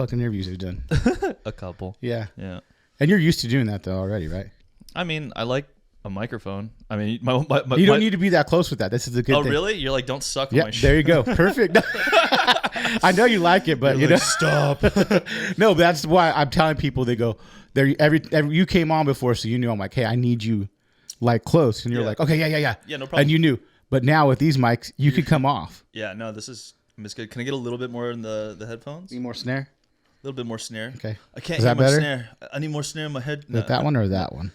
fucking interviews have you done? A couple. Yeah. Yeah. And you're used to doing that though already, right? I mean, I like a microphone. I mean, you don't need to be that close with that. This is a good thing. Oh, really? You're like, don't suck on Yeah, my shit. there you go. Perfect. I know you like it, but You're you like, know, stop. No, but that's why I'm telling people. They go, there. Every you came on before, so you knew. I'm like, hey, I need you, like close, and you're like, okay, yeah. Yeah, no problem. And you knew, but now with these mics, you could come off. Yeah, no, this is good. Can I get a little bit more in the headphones? Need more snare. A little bit more snare. Okay. I can't Is hear that my better? snare. I need more snare in my head. Is it that one or that one?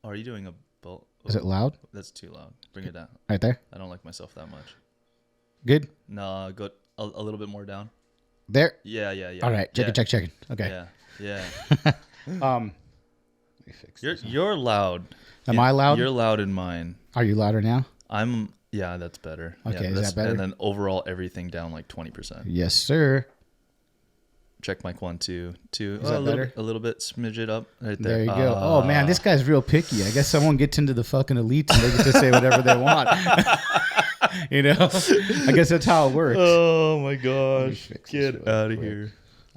Are you doing a bolt? Is it loud? That's too loud. Bring it down. Right there. I don't like myself that much. Good. No, go a little bit more down. There. Yeah. All right. Checking. Okay. Yeah. Let me fix this. You're loud. Am I loud? You're loud in mine. Are you louder now? Yeah, that's better. Okay, yeah, is that better? And then overall everything down like 20%. Yes, sir. Check mic 1, 2. Is that better? A little bit, smidge it up right there. There you go. Oh man, this guy's real picky. I guess someone gets into the fucking elites and they get to say whatever they want. You know, I guess that's how it works. Oh my gosh, Get out of here.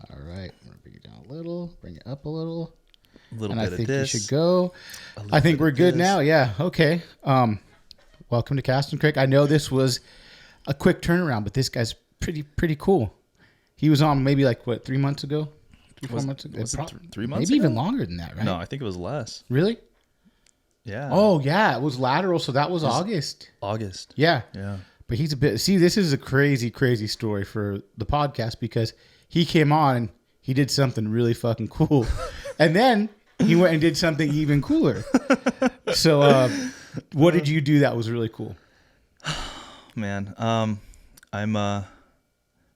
All right, I'm gonna bring it down a little, bring it up a little, A little and bit I think of this. you should go. I think we're good now. Yeah. Okay. Welcome to Cast and Crick. I know this was a quick turnaround, but this guy's pretty cool. He was on maybe like what 3 months ago, 4 months ago. Was it 3 months? Maybe ago? even longer than that, right? No, I think it was less. Really? Yeah. Oh yeah, it was lateral, so that was August. August. Yeah. Yeah. But he's a bit. See, this is a crazy story for the podcast because he came on and he did something really fucking cool, and then he went and did something even cooler. So, what did you do that was really cool? Man, I'm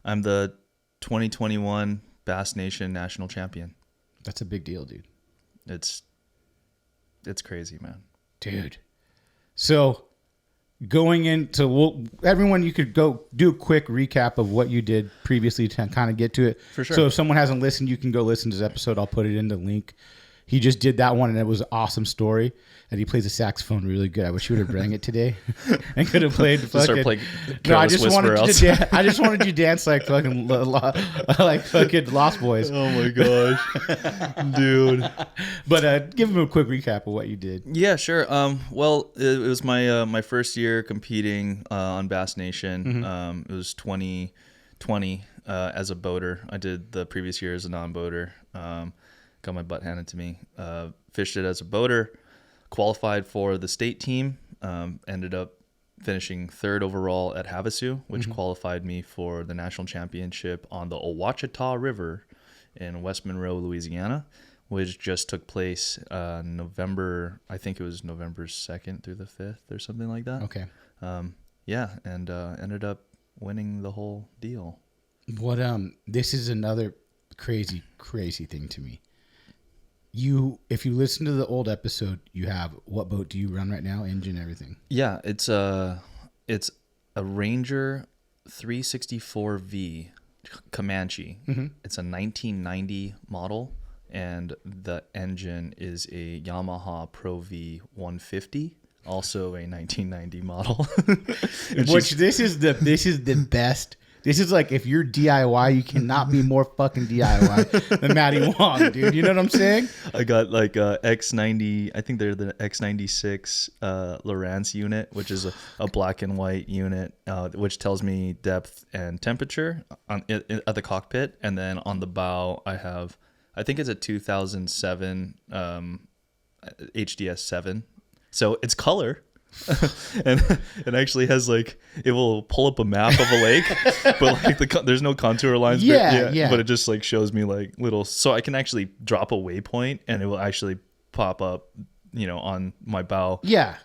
the 2021 Bass Nation National Champion. That's a big deal, dude. It's crazy, man. Dude. So, going into everyone, you could go do a quick recap of what you did previously to kind of get to it. For sure. So if someone hasn't listened, you can go listen to this episode. I'll put it in the link. He just did that one, and it was an awesome story. And he plays the saxophone really good. I wish you would have bring it today and could have played the fucking. Playing No, I just Whisper wanted you to. I just wanted you to dance like fucking like fucking Lost Boys. Oh my gosh, dude! But give him a quick recap of what you did. Yeah, sure. Well, it was my first year competing on Bass Nation. Mm-hmm. It was 2020 as a boater. I did the previous year as a non-boater. Got my butt handed to me. Fished it as a boater. Qualified for the state team. Ended up finishing third overall at Havasu, which qualified me for the national championship on the Ouachita River in West Monroe, Louisiana, which just took place November. I think it was November 2nd through the 5th or something like that. Okay. Yeah, and ended up winning the whole deal. What this is another crazy thing to me. If you listen to the old episode, you have what boat do you run right now? Engine, everything. Yeah, it's a Ranger 364V Comanche. It's a 1990 model, and the engine is a Yamaha Pro V 150, also a 1990 model. Which this is the best. This is like if you're DIY, you cannot be more fucking DIY than Matty Wong, dude. You know what I'm saying? I got like X90. I think they're the X96 Lowrance unit, which is a black and white unit, which tells me depth and temperature at the cockpit. And then on the bow, I think it's a 2007 HDS 7. So it's color. and it actually has like it will pull up a map of a lake, but like there's no contour lines. Yeah. But it just like shows me like little, so I can actually drop a waypoint and it will actually pop up, on my bow. Yeah.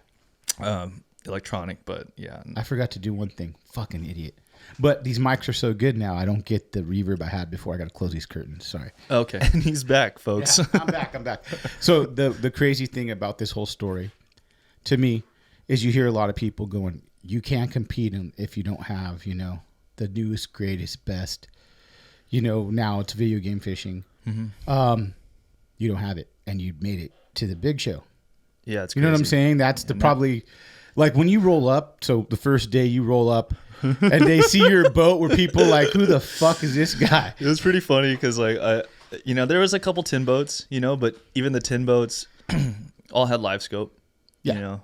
Electronic, but yeah. I forgot to do one thing. Fucking idiot. But these mics are so good now, I don't get the reverb I had before. I got to close these curtains. Sorry. Okay. And he's back, folks. Yeah, I'm back. So the crazy thing about this whole story, to me, is you hear a lot of people going, you can't compete if you don't have, the newest, greatest, best, now it's video game fishing. Mm-hmm. You don't have it, and you made it to the big show. Yeah, it's You know what I'm saying? That's probably Like when you roll up, so the first day you roll up and they see your boat, where people like, who the fuck is this guy? It was pretty funny because like there was a couple tin boats, but even the tin boats all had live scope. Yeah.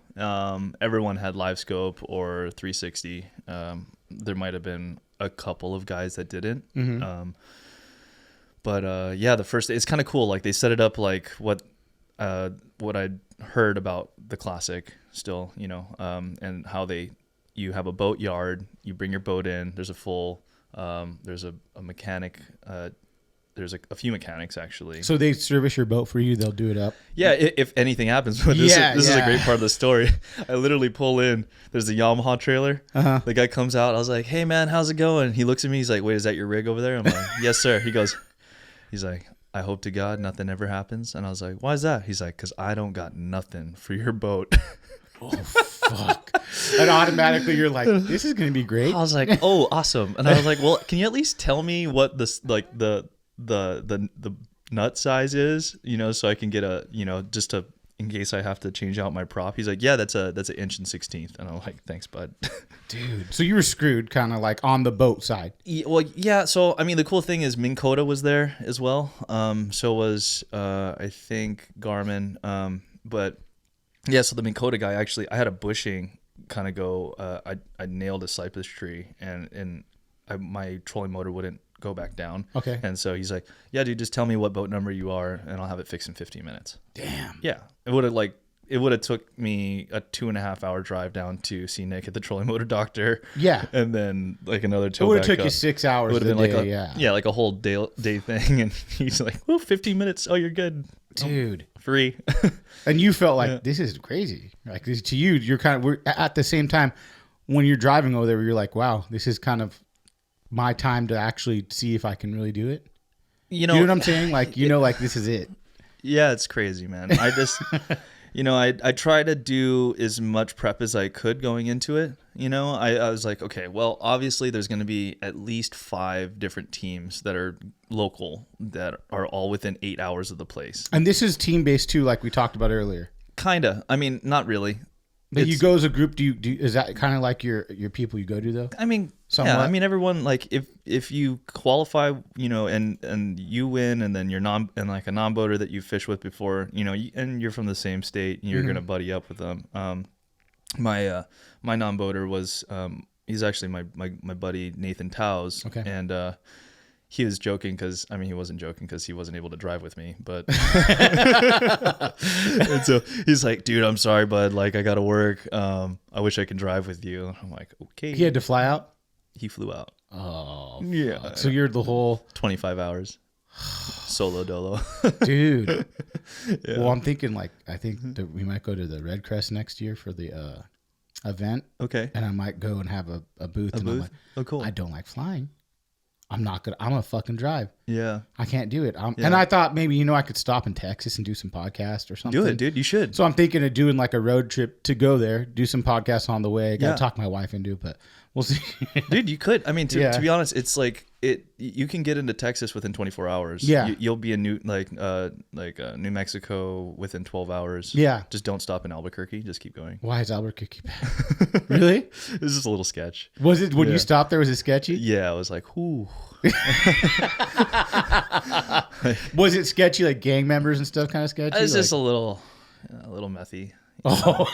Everyone had live scope or 360. There might have been a couple of guys that didn't. But the first day, it's kind of cool. Like they set it up like what I'd heard about the classic still, and how you have a boat yard, you bring your boat in, there's a full, there's a mechanic, there's a few mechanics actually. So they service your boat for you, they'll do it up? Yeah, if anything happens. But this is a great part of the story. I literally pull in, there's a Yamaha trailer. The guy comes out, I was like, hey man, how's it going? He looks at me, he's like, wait, is that your rig over there? I'm like, yes sir. He's like, I hope to God nothing ever happens. And I was like, why is that? He's like, because I don't got nothing for your boat. Oh, fuck. And automatically you're like, this is going to be great. I was like, oh, awesome. And I was like, well, can you at least tell me what this, like the nut size is, so I can get just to, in case I have to change out my prop. He's like, yeah, that's an 1 16". And I'm like, thanks, bud. Dude. So you were screwed kind of like on the boat side. Yeah. So, I mean, the cool thing is Minn Kota was there as well. So was, I think Garmin. But yeah, so the Minn Kota guy, actually, I had a bushing kind of go, I nailed a cypress tree and my trolling motor wouldn't go back down. Okay. And so he's like, yeah, dude, just tell me what boat number you are and I'll have it fixed in 15 minutes. Damn. Yeah. It would have took me a 2.5 hour drive down to see Nick at the trolling motor doctor. Yeah. And then like another tow It would back have took up. you 6 hours. It would have been like a whole day thing. And he's like, oh, 15 minutes. Oh, you're good. Dude. Free. And you felt like, this is crazy. Like this, to you, you're we're at the same time when you're driving over there, you're like, wow, this is kind of my time to actually see if I can really do it. You know what I'm saying? Like, like this is it. Yeah, it's crazy, man. I just, I try to do as much prep as I could going into it. I was like, okay, well, obviously there's going to be at least 5 different teams that are local that are all within 8 hours of the place. And this is team-based too, like we talked about earlier. Kinda. I mean, not really. But you go as a group. Do is that kind of like your people you go to though? I mean, somewhat. Yeah. I mean, everyone, like if you qualify, and you win, and then you're like a non-boater that you fish with before, and you're from the same state, and you're gonna buddy up with them. My non-boater was he's actually my buddy Nathan Towes. Okay. And he was joking because, he wasn't joking because he wasn't able to drive with me, but and so he's like, dude, I'm sorry, bud. Like, I got to work. I wish I could drive with you. I'm like, okay. He had to fly out? He flew out. Oh, yeah. Fuck. So you're the whole 25 hours solo dolo. Dude. Yeah. Well, I'm thinking I think that we might go to the Red Crest next year for the event. Okay. And I might go and have a booth. I'm like, oh, cool. I don't like flying. I'm gonna fucking drive. Yeah. I can't do it. And I thought maybe, I could stop in Texas and do some podcasts or something. Do it, dude. You should. So I'm thinking of doing like a road trip to go there, do some podcasts on the way. I gotta talk my wife into it, but we'll see. Dude, you could. I mean, to be honest, it's like you can get into Texas within 24 hours. Yeah. You'll be in New Mexico within 12 hours. Yeah. Just don't stop in Albuquerque. Just keep going. Why is Albuquerque bad? Really? This is just a little sketch. Was it when you stopped there? Was it sketchy? Yeah, I was like, whoo. Was it sketchy, like gang members and stuff? Kind of sketchy. It's just a little methy. Oh,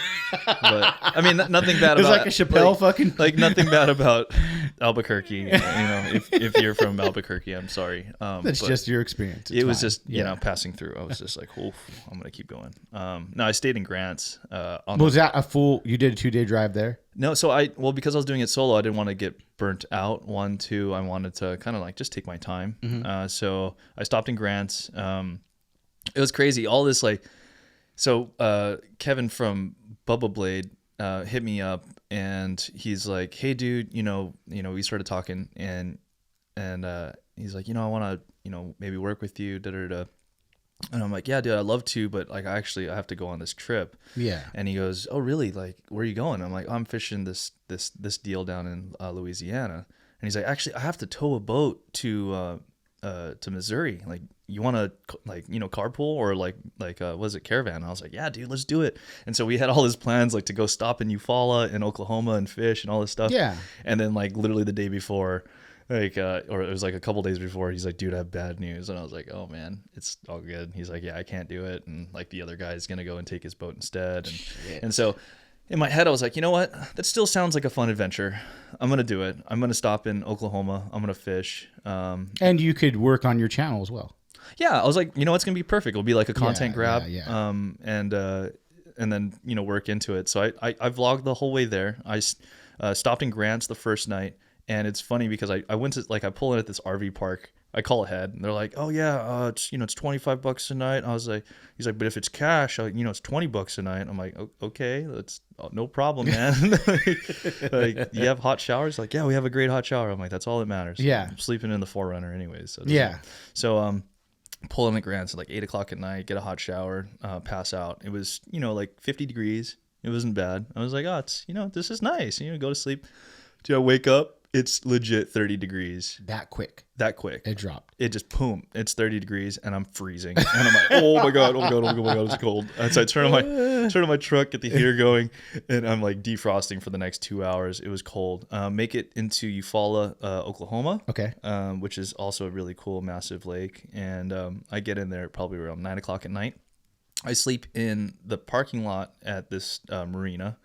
but I mean, nothing bad about. It's like a Chappelle fucking. Like nothing bad about Albuquerque. If you're from Albuquerque, I'm sorry. That's just your experience. It was just passing through. I was just like, oof, I'm gonna keep going. No, I stayed in Grants. Was that a full? You did a 2-day drive there? No, so because I was doing it solo, I didn't want to get burnt out. 1, 2, I wanted to kind of like just take my time. Mm-hmm. So I stopped in Grants. It was crazy. All this like. So Kevin from Bubba Blade hit me up and he's like, hey dude, we started talking and he's like, I want to, maybe work with you, da-da-da. And I'm like, yeah, dude, I'd love to, but like, I have to go on this trip. Yeah. And he goes, oh really? Like, where are you going? I'm like, I'm fishing this deal down in Louisiana. And he's like, actually, I have to tow a boat to to Missouri. Like, you want to like, carpool or like was it caravan? And I was like, yeah, dude, let's do it. And so we had all these plans like to go stop in Eufaula in Oklahoma and fish and all this stuff. Yeah. And then like literally the day before, like or it was like a couple days before, he's like, dude, I have bad news. And I was like, oh man, it's all good. He's like, yeah, I can't do it. And like the other guy's gonna go and take his boat instead. And so in my head, I was like, you know what? That still sounds like a fun adventure. I'm going to do it. I'm going to stop in Oklahoma. I'm going to fish. And you could work on your channel as well. Yeah. I was like, it's going to be perfect. It'll be like a content grab. Yeah. And then, work into it. So I vlogged the whole way there. I stopped in Grants the first night. And it's funny because I went to, like, I pull in at this RV park. I call ahead and they're like, oh yeah, it's $25 a night. I was like, he's like, but if it's cash, it's $20 a night. I'm like, okay, that's no problem, man. like, you have hot showers? Like, yeah, we have a great hot shower. I'm like, that's all that matters. Yeah. I'm sleeping in the 4Runner anyways. So yeah. So, pull in at Grants at like 8:00 at night, get a hot shower, pass out. It was, like 50 degrees. It wasn't bad. I was like, oh, it's, this is nice. Go to sleep. Do I wake up? It's legit 30 degrees. That quick. It dropped. It just, boom, it's 30 degrees and I'm freezing. And I'm like, oh my God, it's cold. And so I turn on my truck, get the heater going, and I'm like defrosting for the next 2 hours. It was cold. Make it into Eufaula, Oklahoma. Okay. Which is also a really cool, massive lake. And I get in there probably around 9:00 at night. I sleep in the parking lot at this marina.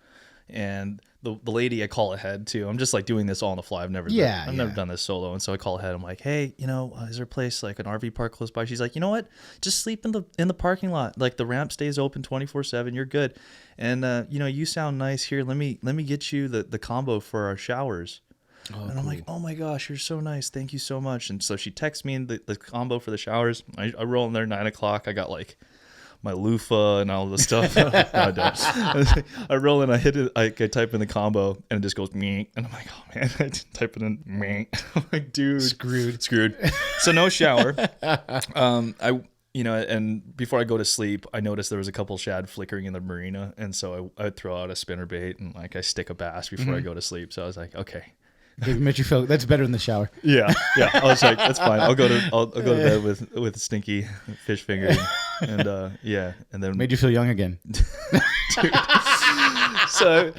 And the lady, I call ahead too. I'm just like doing this all on the fly. I've never done this solo. And so I call ahead. I'm like, hey, is there a place like an RV park close by? She's like, you know what? Just sleep in the parking lot. Like the ramp stays open 24/7. You're good. And you sound nice here. Let me get you the combo for our showers. Oh, and I'm like, oh my gosh, you're so nice. Thank you so much. And so she texts me the combo for the showers. I roll in there 9:00. I got like my loofah and all the stuff. No, I don't. I roll in, I hit it, I type in the combo, and it just goes me. And I'm like, oh man, I didn't type it in me. I'm like, dude, screwed. So no shower. And before I go to sleep, I noticed there was a couple shad flickering in the marina, and so I would throw out a spinnerbait and like I stick a bass before I go to sleep. So I was like, okay. It made you feel that's better than the shower. Yeah. I was like, that's fine. I'll go to bed with stinky fish finger, and then made you feel young again. Dude. So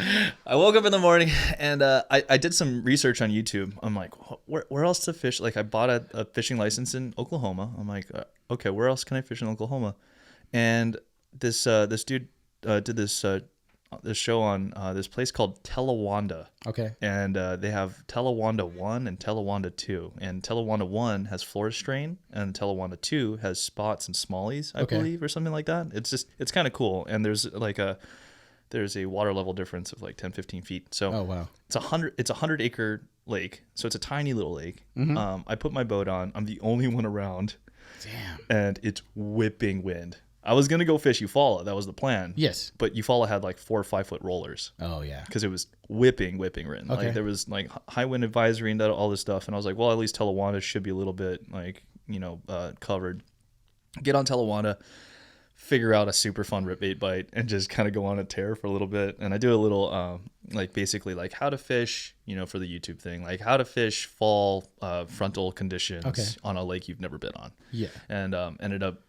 I woke up in the morning and I did some research on YouTube. I'm like, where else to fish? Like I bought a fishing license in Oklahoma. I'm like, okay, where else can I fish in Oklahoma? And this dude did this show on this place called Telawanda. Okay. And they have Telawanda 1 and Telawanda 2. And Telawanda 1 has forest strain, and Telawanda 2 has spots and smallies, I believe, or something like that. It's kind of cool. And there's a water level difference of like 10-15 feet. So oh wow. It's a 100 acre lake. So it's a tiny little lake. Mm-hmm. I put my boat on. I'm the only one around. Damn. And it's whipping wind. I was going to go fish Eufaula. That was the plan. Yes. But Eufaula had like 4 or 5 foot rollers. Oh, yeah. Because it was whipping wind. Okay. Like there was like high wind advisory and all this stuff. And I was like, well, at least Telawanda should be a little bit like, covered. Get on Telawanda, figure out a super fun rip bait bite, and just kind of go on a tear for a little bit. And I do a little, basically like how to fish, for the YouTube thing, like how to fish fall frontal conditions on a lake you've never been on. Yeah. And ended up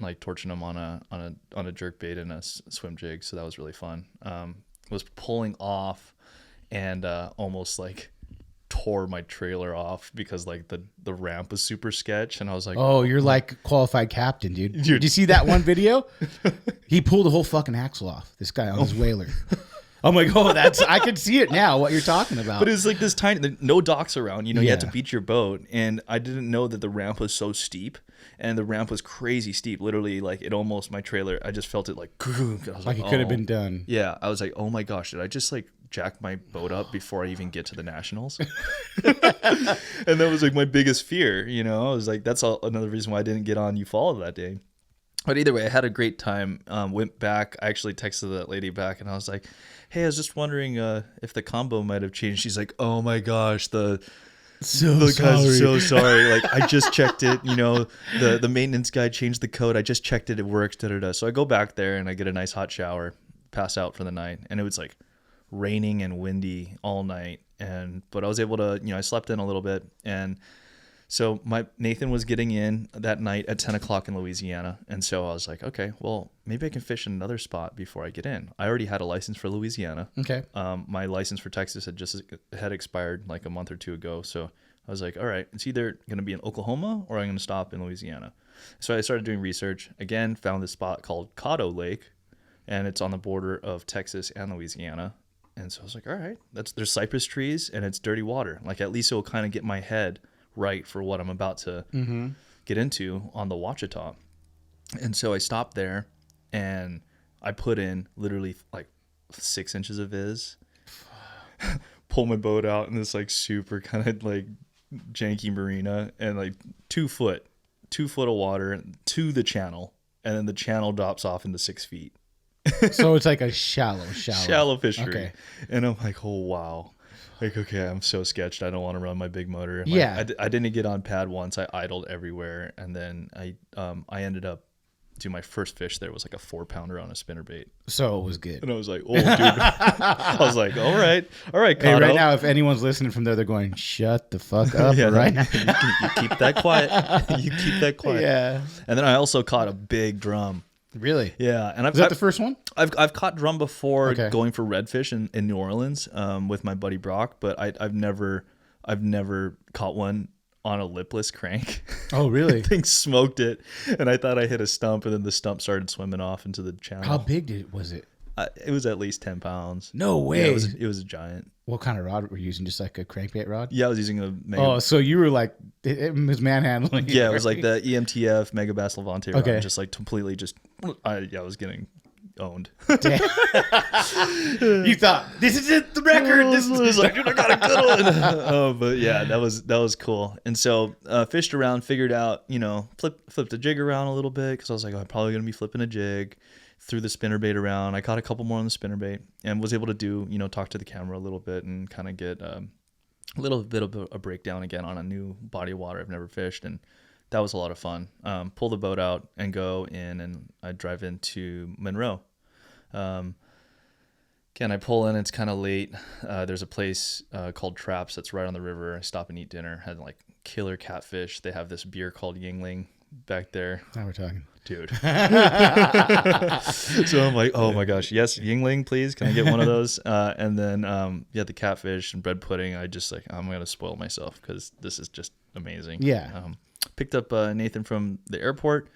like torching them on a jerk bait and a swim jig, so that was really fun. Was pulling off and almost like tore my trailer off because like the ramp was super sketch, and I was like, oh, you're like qualified captain, dude. Did you see that one video? He pulled the whole fucking axle off, this guy on his whaler. I'm like, oh, I can see it now, what you're talking about. But it's like this tiny, no docks around, you had to beat your boat. And I didn't know that the ramp was so steep, and the ramp was crazy steep. Literally, like it almost, my trailer, I just felt it like, I was like it could have been done. Yeah. I was like, oh my gosh, did I just like jack my boat up before I even get to the nationals? And that was like my biggest fear, I was like, that's another reason why I didn't get on Eufaula that day. But either way, I had a great time. Went back. I actually texted that lady back, and I was like, hey, I was just wondering if the combo might have changed. She's like, oh my gosh, the guy's so sorry. Like, I just checked it. The maintenance guy changed the code. I just checked it. It works. So I go back there, and I get a nice hot shower, pass out for the night. And it was like raining and windy all night. But I was able to, I slept in a little bit. And So Nathan was getting in that night at 10 o'clock in Louisiana. And so I was like, okay, well, maybe I can fish in another spot before I get in. I already had a license for Louisiana. Okay. My license for Texas had expired like a month or two ago. So I was like, all right, it's either going to be in Oklahoma or I'm going to stop in Louisiana. So I started doing research. Again, found this spot called Cotto Lake, and it's on the border of Texas and Louisiana. And so I was like, all right, there's cypress trees and it's dirty water. Like at least it will kind of get my head right for what I'm about to get into on the Ouachita. And so I stopped there and I put in literally like 6 inches of viz, pull my boat out in this like super kind of like janky marina, and like 2 foot of water to the channel. And then the channel drops off into 6 feet. So it's like a shallow fishery. Okay. And I'm like, oh, wow. Like, okay, I'm so sketched. I don't want to run my big motor. And yeah. Like, I didn't get on pad once. I idled everywhere. And then I ended up doing my first fish there was like a 4-pounder on a spinnerbait. So it was good. And I was like, oh, dude. I was like, all right, Cotto. Hey, right now, if anyone's listening from there, they're going, shut the fuck up right now. You keep that quiet. You keep that quiet. Yeah. And then I also caught a big drum. Really? Yeah. And Is that the first one? I've caught drum before Okay. going for redfish in New Orleans with my buddy Brock, but I've never caught one on a lipless crank. Oh, really? Thing smoked it, and I thought I hit a stump, and then the stump started swimming off into the channel. How big was it? It was at least 10 pounds. No way. Yeah, it was a giant. What kind of rod were you using? Just like a crankbait rod? Yeah, I was using a mega. Oh, so you were like, it was manhandling. Yeah, it was like the EMTF Megabass Levante rod. Okay. Just like completely I was getting owned. Damn. You thought, this is it, the record. This is like, dude, I got a good one. Oh, but yeah, that was cool. And so fished around, figured out, flipped the jig around a little bit because I was like, I'm probably going to be flipping a jig. Threw the spinnerbait around. I caught a couple more on the spinnerbait and was able to do, talk to the camera a little bit and kind of get a little bit of a breakdown again on a new body of water I've never fished. And that was a lot of fun. Pull the boat out and go in, and I drive into Monroe. Again, I pull in, it's kind of late. There's a place called Traps that's right on the river. I stop and eat dinner. Had like killer catfish. They have this beer called Yingling back there. Now we're talking. Dude. So I'm like, oh my gosh, yes, Yingling, please. Can I get one of those? And then, the catfish and bread pudding. I'm going to spoil myself because this is just amazing. Yeah. Picked up Nathan from the airport,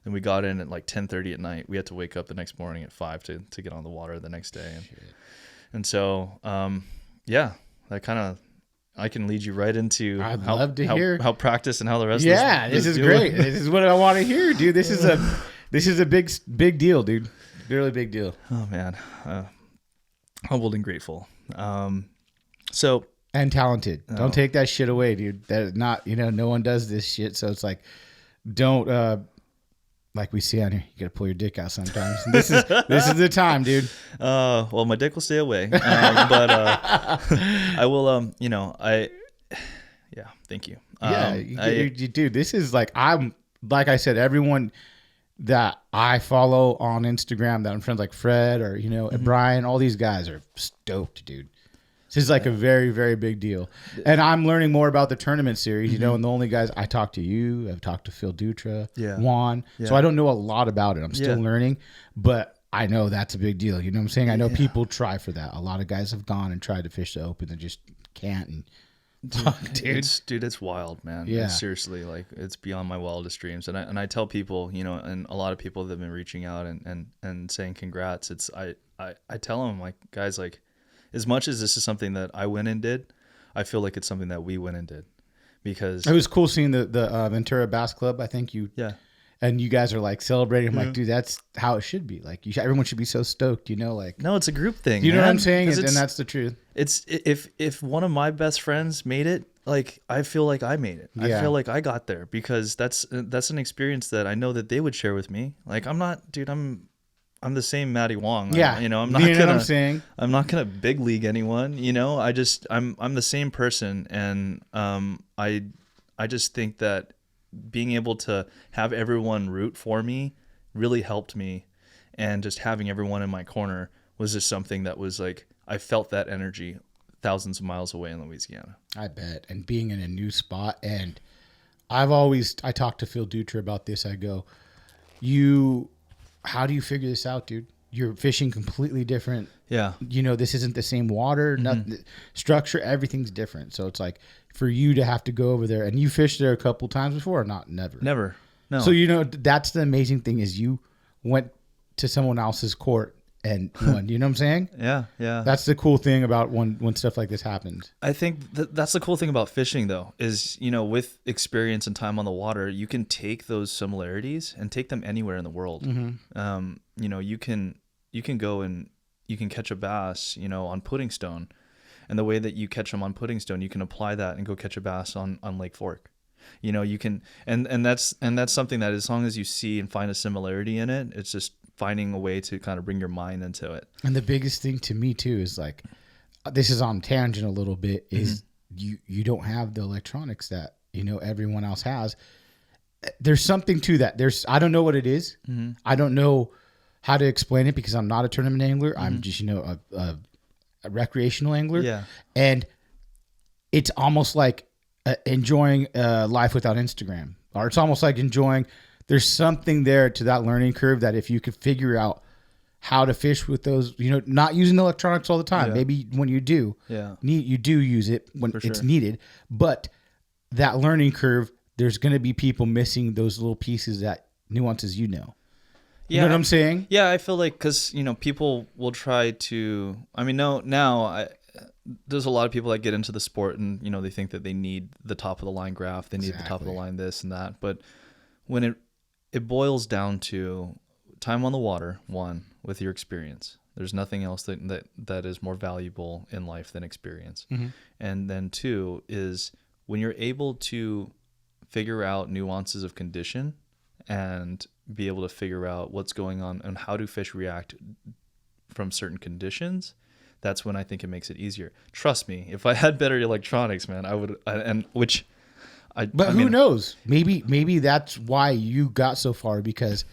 and we got in at like 10:30 at night. We had to wake up the next morning at 5 to get on the water the next day. And so, that kind of, I can lead you right into love to hear how practice and how the rest of this is great. This is what I want to hear, dude. This is a big deal, dude. Really big deal. Oh man. Humbled and grateful. And talented. Don't take that shit away, dude. That is not, no one does this shit. So it's like, don't, like we see on here, you got to pull your dick out sometimes. This is the time, dude. Well, my dick will stay away. But I will, thank you. Dude, this is like, like I said, everyone that I follow on Instagram that I'm friends like Fred or, Brian, all these guys are stoked, dude. This is like a very, very big deal. And I'm learning more about the tournament series, and the only guys I talked to you, I've talked to Phil Dutra, Juan. Yeah. So I don't know a lot about it. I'm still learning, but I know that's a big deal. You know what I'm saying? I know people try for that. A lot of guys have gone and tried to fish the open and just can't. And it's wild, man. Yeah. Seriously, like it's beyond my wildest dreams. And I tell people, and a lot of people that have been reaching out and saying congrats. I tell them, like, guys, like, as much as this is something that I went and did, I feel like it's something that we went and did, because it was cool seeing the Ventura Bass Club. I think and you guys are like celebrating. I'm like, dude, that's how it should be. Like, everyone should be so stoked, like. No, it's a group thing. You know what I'm saying? And that's the truth. It's if one of my best friends made it, like, I feel like I made it. I feel like I got there because that's an experience that I know that they would share with me. Like, I'm the same Matty Wong. Yeah. I'm not what gonna. I'm saying? I'm not gonna big league anyone. I'm the same person, and I just think that being able to have everyone root for me really helped me, and just having everyone in my corner was just something that was like, I felt that energy thousands of miles away in Louisiana. I bet. And being in a new spot, and I talked to Phil Dutra about this. I go, how do you figure this out, dude? You're fishing completely different. Yeah. This isn't the same water, nothing, structure, everything's different. So it's like for you to have to go over there, and you fished there a couple times before or not? Never. No. So, that's the amazing thing is you went to someone else's court and won. You know what I'm saying? Yeah. That's the cool thing about when stuff like this happens. I think that's the cool thing about fishing, though, is, with experience and time on the water, you can take those similarities and take them anywhere in the world. You can go and you can catch a bass, on pudding stone, and the way that you catch them on pudding stone, you can apply that and go catch a bass on Lake Fork. You can, and that's something that as long as you see and find a similarity in it, it's just finding a way to kind of bring your mind into it. And the biggest thing to me too is like, this is on tangent a little bit, is you don't have the electronics that everyone else has. There's something to that. I don't know what it is. I don't know how to explain it because I'm not a tournament angler. I'm just a recreational angler. Yeah. And it's almost like enjoying life without Instagram, or it's almost like there's something there to that learning curve that if you could figure out how to fish with those, not using electronics all the time. Yeah. Maybe when you do, you do use it when it's needed, but that learning curve, there's going to be people missing those little pieces, that nuances, You know what I'm saying? Yeah, I feel like because, people will try to, there's a lot of people that get into the sport and, they think that they need the top of the line graph. They need the top of the line this and that. But when it boils down to time on the water, one, with your experience. There's nothing else that is more valuable in life than experience. And then two is when you're able to figure out nuances of condition and be able to figure out what's going on and how do fish react from certain conditions, that's when I think it makes it easier. Trust me, if I had better electronics, man, I would. But who knows? Maybe that's why you got so far, because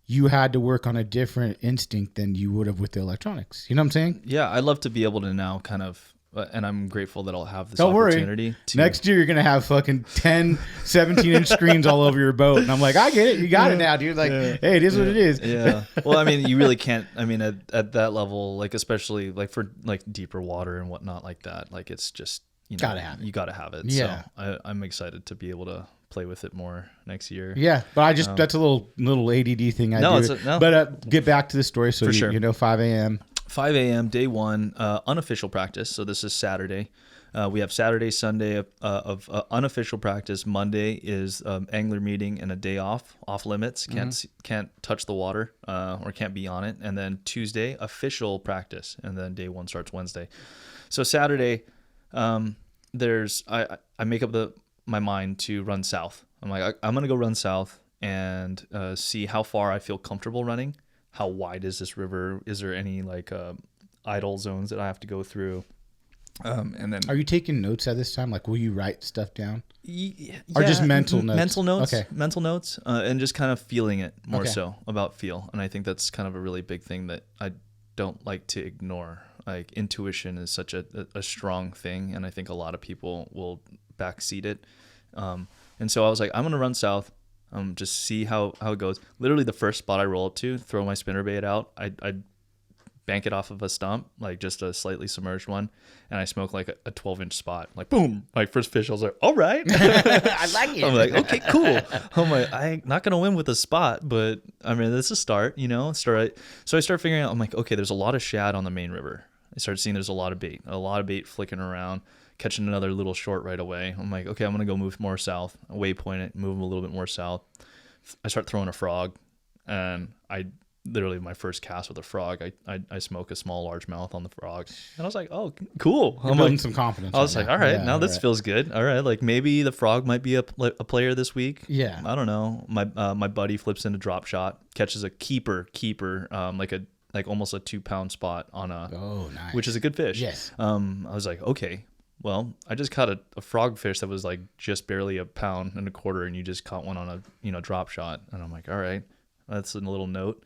you had to work on a different instinct than you would have with the electronics. You know what I'm saying? Yeah, I'd love to be able to now kind of, and I'm grateful that I'll have this Don't opportunity. Worry. Next year, you're going to have fucking 10, 17-inch screens all over your boat. And I'm like, I get it. You got it now, dude. Like, hey, it is what it is. Yeah. Well, you really can't, at that level, like, especially like for like deeper water and whatnot like that, like it's just, gotta have it. You got to have it. Yeah. So I'm excited to be able to play with it more next year. Yeah. But that's a little ADD thing I do. But get back to the story. So, sure. 5 a.m. 5 a.m. day one, unofficial practice. So this is Saturday. We have Saturday, Sunday of unofficial practice. Monday is angler meeting and a day off limits. Can't touch the water or can't be on it. And then Tuesday, official practice. And then day one starts Wednesday. So Saturday, I make up my mind to run south. I'm like, I'm going to go run south and see how far I feel comfortable running. How wide is this river? Is there any like idle zones that I have to go through? And then, are you taking notes at this time? Like, will you write stuff down? Yeah, or just mental notes? Mental notes. Okay. Mental notes, and just kind of feeling it more so about feel. And I think that's kind of a really big thing that I don't like to ignore. Like intuition is such a strong thing, and I think a lot of people will backseat it. And so I was like, I'm gonna run south. Just see how it goes. Literally the first spot I roll up to, throw my spinnerbait out. I bank it off of a stump, like just a slightly submerged one, and I smoke like a 12-inch spot. Like boom, like first fish. I was like, all right, I like it. I'm like, okay, cool. I'm like, I'm not gonna win with a spot, but this is a start, Start. So I start figuring out. I'm like, okay, there's a lot of shad on the main river. I started seeing there's a lot of bait flicking around. Catching another little short right away. I'm like, okay, I'm going to go move more south, waypoint it, move them a little bit more south. I start throwing a frog, and I literally, my first cast with a frog, I smoke a small largemouth on the frog. And I was like, oh, cool. I'm building some confidence. I was like, all right, now this feels good. All right, like maybe the frog might be a player this week. Yeah. I don't know. My buddy flips in a drop shot, catches a keeper, like almost a 2-pound spot on nice. Which is a good fish. Yes. I was like, okay. Well, I just caught a frog fish that was like just barely 1.25 pounds, and you just caught one on a drop shot. And I'm like, all right, that's a little note.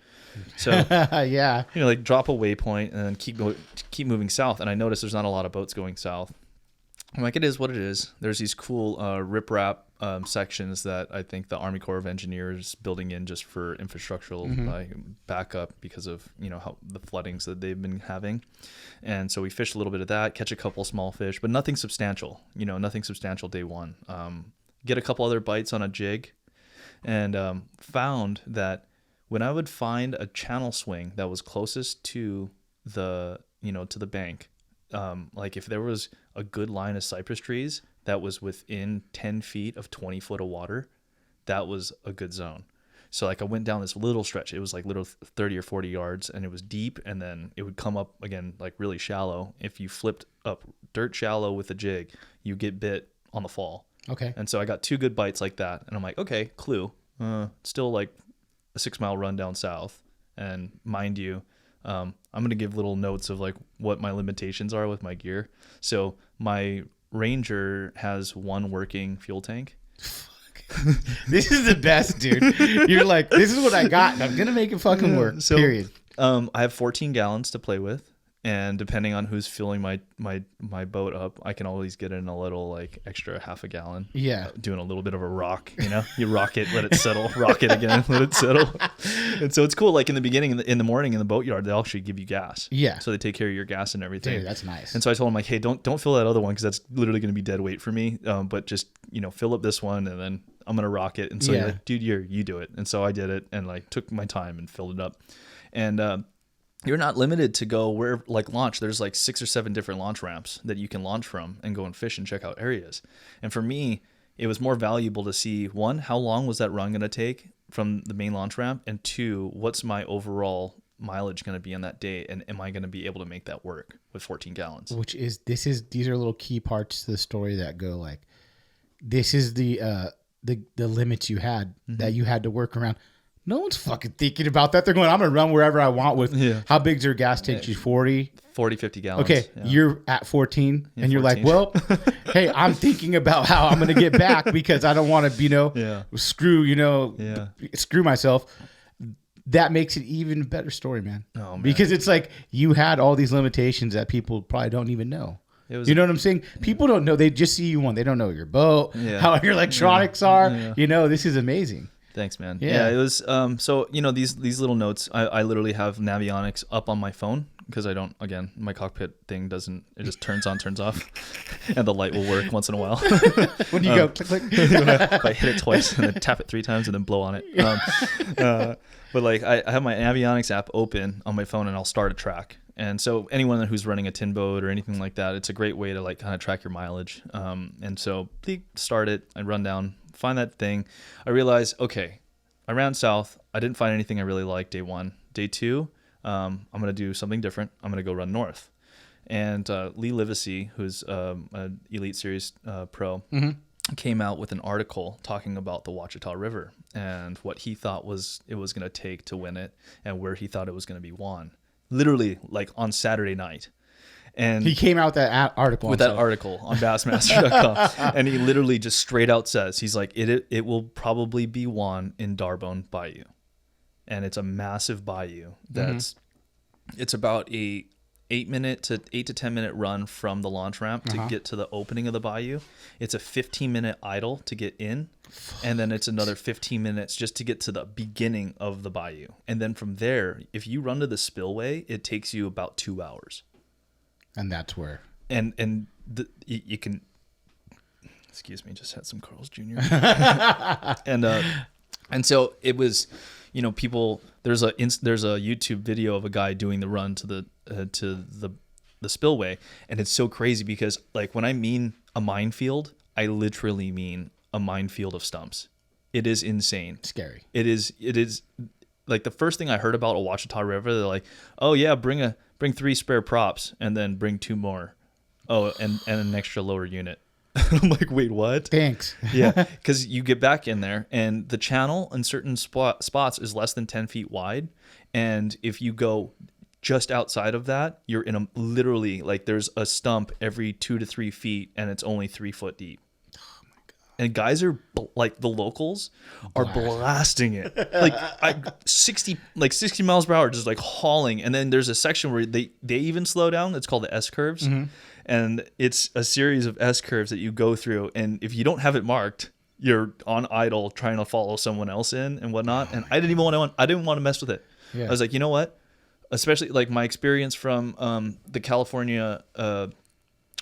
So yeah, like drop a waypoint and then keep moving south. And I noticed there's not a lot of boats going south. I'm like, it is what it is. There's these cool riprap sections that I think the Army Corps of Engineers building in just for infrastructural like backup because of how the floodings that they've been having. And so we fished a little bit of that, catch a couple small fish, but nothing substantial. Nothing substantial day one. Get a couple other bites on a jig, and found that when I would find a channel swing that was closest to the to the bank, like if there was a good line of cypress trees that was within 10 feet of 20 foot of water, that was a good zone. So like I went down this little stretch. It was like little 30 or 40 yards, and it was deep, and then it would come up again like really shallow. If you flipped up dirt shallow with a jig, you get bit on the fall. Okay. And so I got 2 good bites like that, and I'm like, okay, clue. Still like a 6-mile run down south, and mind you, I'm going to give little notes of like what my limitations are with my gear. So my Ranger has 1 working fuel tank. This is the best, dude. You're like, this is what I got, and I'm going to make it fucking work, So, period. I have 14 gallons to play with. And depending on who's filling my boat up, I can always get in a little like extra half a gallon. Yeah. Doing a little bit of a rock, you rock it, let it settle, rock it again, let it settle. And so it's cool. Like in the beginning, in the morning in the boatyard, they actually give you gas. Yeah. So they take care of your gas and everything. Dude, that's nice. And so I told him like, hey, don't fill that other one, because that's literally going to be dead weight for me. But just, fill up this one, and then I'm going to rock it. And so you're like, dude, you do it. And so I did it, and like took my time and filled it up. And, you're not limited to go where like launch. There's like 6 or 7 different launch ramps that you can launch from and go and fish and check out areas. And for me, it was more valuable to see, 1, how long was that run going to take from the main launch ramp? And 2, what's my overall mileage going to be on that day? And am I going to be able to make that work with 14 gallons? These are little key parts to the story that go like, this is the limits you had that you had to work around. No one's fucking thinking about that. They're going, I'm going to run wherever I want with how big's their gas tank? 40, 50 gallons. Okay. Yeah. You're at 14 and you're 14. Like, well, hey, I'm thinking about how I'm going to get back because I don't want to, screw myself. That makes it even a better story, man. Oh, man. Because it's like you had all these limitations that people probably don't even know. You know what I'm saying? People don't know. They just see you one. They don't know your boat, how your electronics are. Yeah. This is amazing. Thanks, man. Yeah, it was. So these little notes, I literally have Navionics up on my phone because I don't. Again, my cockpit thing doesn't. It just turns on, turns off, and the light will work once in a while. When you go click click, if I hit it twice and then tap it 3 times and then blow on it. But like I have my Navionics app open on my phone and I'll start a track. And so anyone who's running a tin boat or anything like that, it's a great way to like kind of track your mileage. And so start it, I run down, find that thing. I realize, okay, I ran south. I didn't find anything I really liked day 1. Day 2, I'm going to do something different. I'm going to go run north. And Lee Livesey, who's an Elite Series pro, came out with an article talking about the Ouachita River and what he thought it was going to take to win it and where he thought it was going to be won. Literally like on Saturday night. And he came out with that article on Bassmaster.com. And he literally just straight out says, he's like, it will probably be won in Darbone Bayou. And it's a massive bayou that's it's about a 8 to 10 minute run from the launch ramp to get to the opening of the bayou. It's a 15-minute idle to get in, and then it's another 15 minutes just to get to the beginning of the bayou. And then from there, if you run to the spillway, it takes you about 2 hours. And that's where. You can. Excuse me, just had some Carl's Jr. and so it was, people. There's a YouTube video of a guy doing the run to the spillway, and it's so crazy because like when I mean a minefield, I literally mean a minefield of stumps. It is insane. Scary. It is like the first thing I heard about a Ouachita River, they're like, oh yeah, bring 3 spare props and then bring 2 more. Oh, and an extra lower unit. I'm like, wait, what? Thanks. Yeah, because you get back in there and the channel in certain spots is less than 10 feet wide. And if you go just outside of that, you're in a literally like there's a stump every 2 to 3 feet and it's only 3 foot deep. Oh my God. And guys are like the locals are blasting it like 60 miles per hour, just like hauling. And then there's a section where they even slow down. It's called the S curves. And it's a series of S curves that you go through. And if you don't have it marked, you're on idle trying to follow someone else in and whatnot. And I didn't want to mess with it. Yeah. I was like, you know what? Especially like my experience from the California,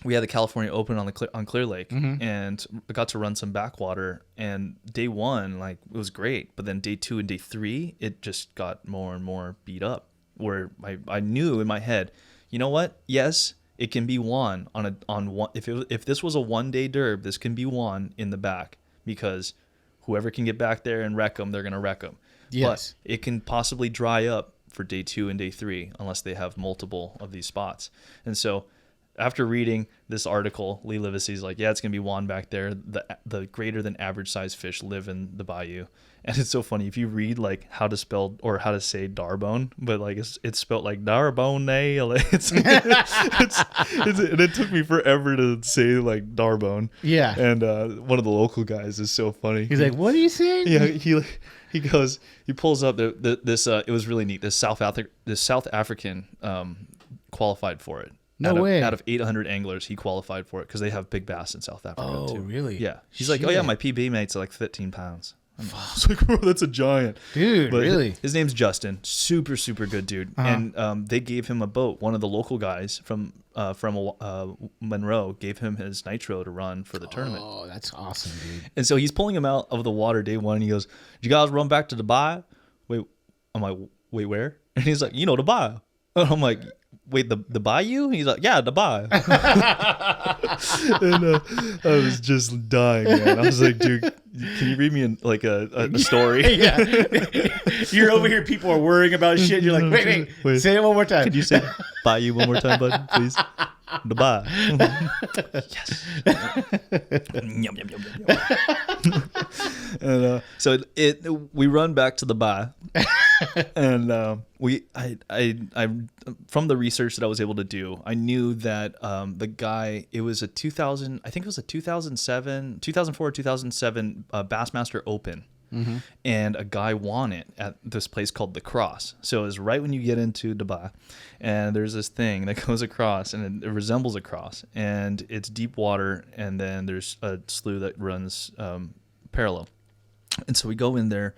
we had the California Open on Clear Lake, and I got to run some backwater. And day one, like, it was great, but then day 2 and day 3, it just got more and more beat up. Where I knew in my head, you know what? Yes, it can be won on one. If this was a 1-day derb, this can be won in the back, because whoever can get back there and wreck them, they're gonna wreck them. Yes. But it can possibly dry up for day 2 and day 3 unless they have multiple of these spots. And so after reading this article, Lee Livesey's like, yeah, it's going to be won back there. The greater than average size fish live in the bayou. And it's so funny. If you read like how to spell or how to say Darbone, but like it's spelled like Darbone. And it took me forever to say like Darbone. Yeah. And one of the local guys is so funny. He's like, what are you saying? Yeah, he goes, he pulls up this. It was really neat. This South African qualified for it. No way. Out of 800 anglers, he qualified for it because they have big bass in South Africa too. Oh, really? Yeah. He's like, oh yeah, my PB mates are like 15 pounds. I was like, oh, that's a giant. Dude, but really? His name's Justin. Super, super good dude. And they gave him a boat. One of the local guys from Monroe gave him his nitro to run for the tournament. Oh, that's awesome, dude. And so he's pulling him out of the water day one. And he goes, did you guys run back to Dubai? Wait, I'm like, wait, where? And he's like, Dubai. And I'm like, wait, the bayou? He's like, yeah, Dubai. And I was just dying, man. I was like, dude, can you read me a story? Yeah. You're over here, people are worrying about shit. You're like, wait, say it one more time. Could you say bayou one more time, bud, please? Dubai. Yes. Yum, yum, yum, yum, yum. And so we run back to the bay, and I from the research that I was able to do, I knew that the guy, it was a 2004 or 2007 Bassmaster Open. Mm-hmm. And a guy won it at this place called The Cross. So it was right when you get into Dubai, and there's this thing that goes across, and it resembles a cross, and it's deep water, and then there's a slough that runs parallel. And so we go in there,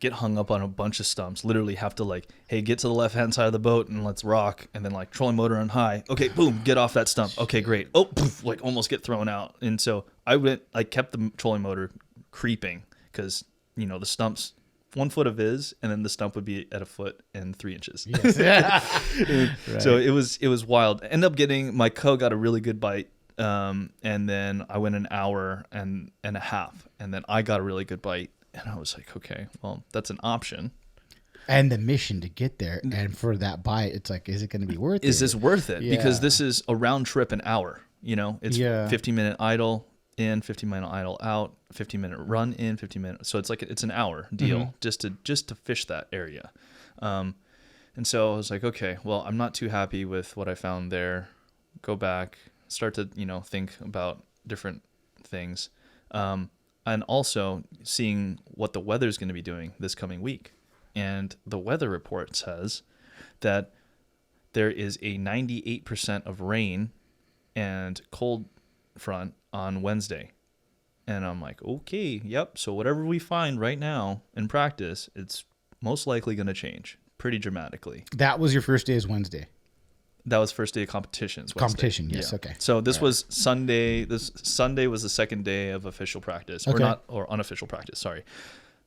get hung up on a bunch of stumps, literally have to like, hey, get to the left-hand side of the boat and let's rock, and then like trolling motor on high. Okay, boom, get off that stump. Okay, great. Oh, poof, like almost get thrown out. And so I kept the trolling motor creeping because the stump's 1 foot of his, and then the stump would be at 1 foot and 3 inches. Yes. Right. So it was wild. Ended up getting, my got a really good bite. And then I went an hour and a half, and then I got a really good bite, and I was like, okay, well, that's an option. And the mission to get there, and for that bite, it's like, is it going to be worth it? Is this worth it? Yeah. Because this is a round trip an hour. It's 15-minute idle in, 15-minute idle out, 15-minute run in, 15 minutes. So it's an hour deal just to fish that area. And so I was like, okay, well, I'm not too happy with what I found there. Go back, start to, think about different things. And also seeing what the weather's going to be doing this coming week. And the weather report says that there is a 98% of rain and cold front on Wednesday. And I'm like, okay, yep. So whatever we find right now in practice, it's most likely going to change pretty dramatically. That was your first day is Wednesday. That was first day of competitions. Competition, yes, yeah. Okay. So this was Sunday. This Sunday was the second day of official practice, or unofficial practice. Sorry.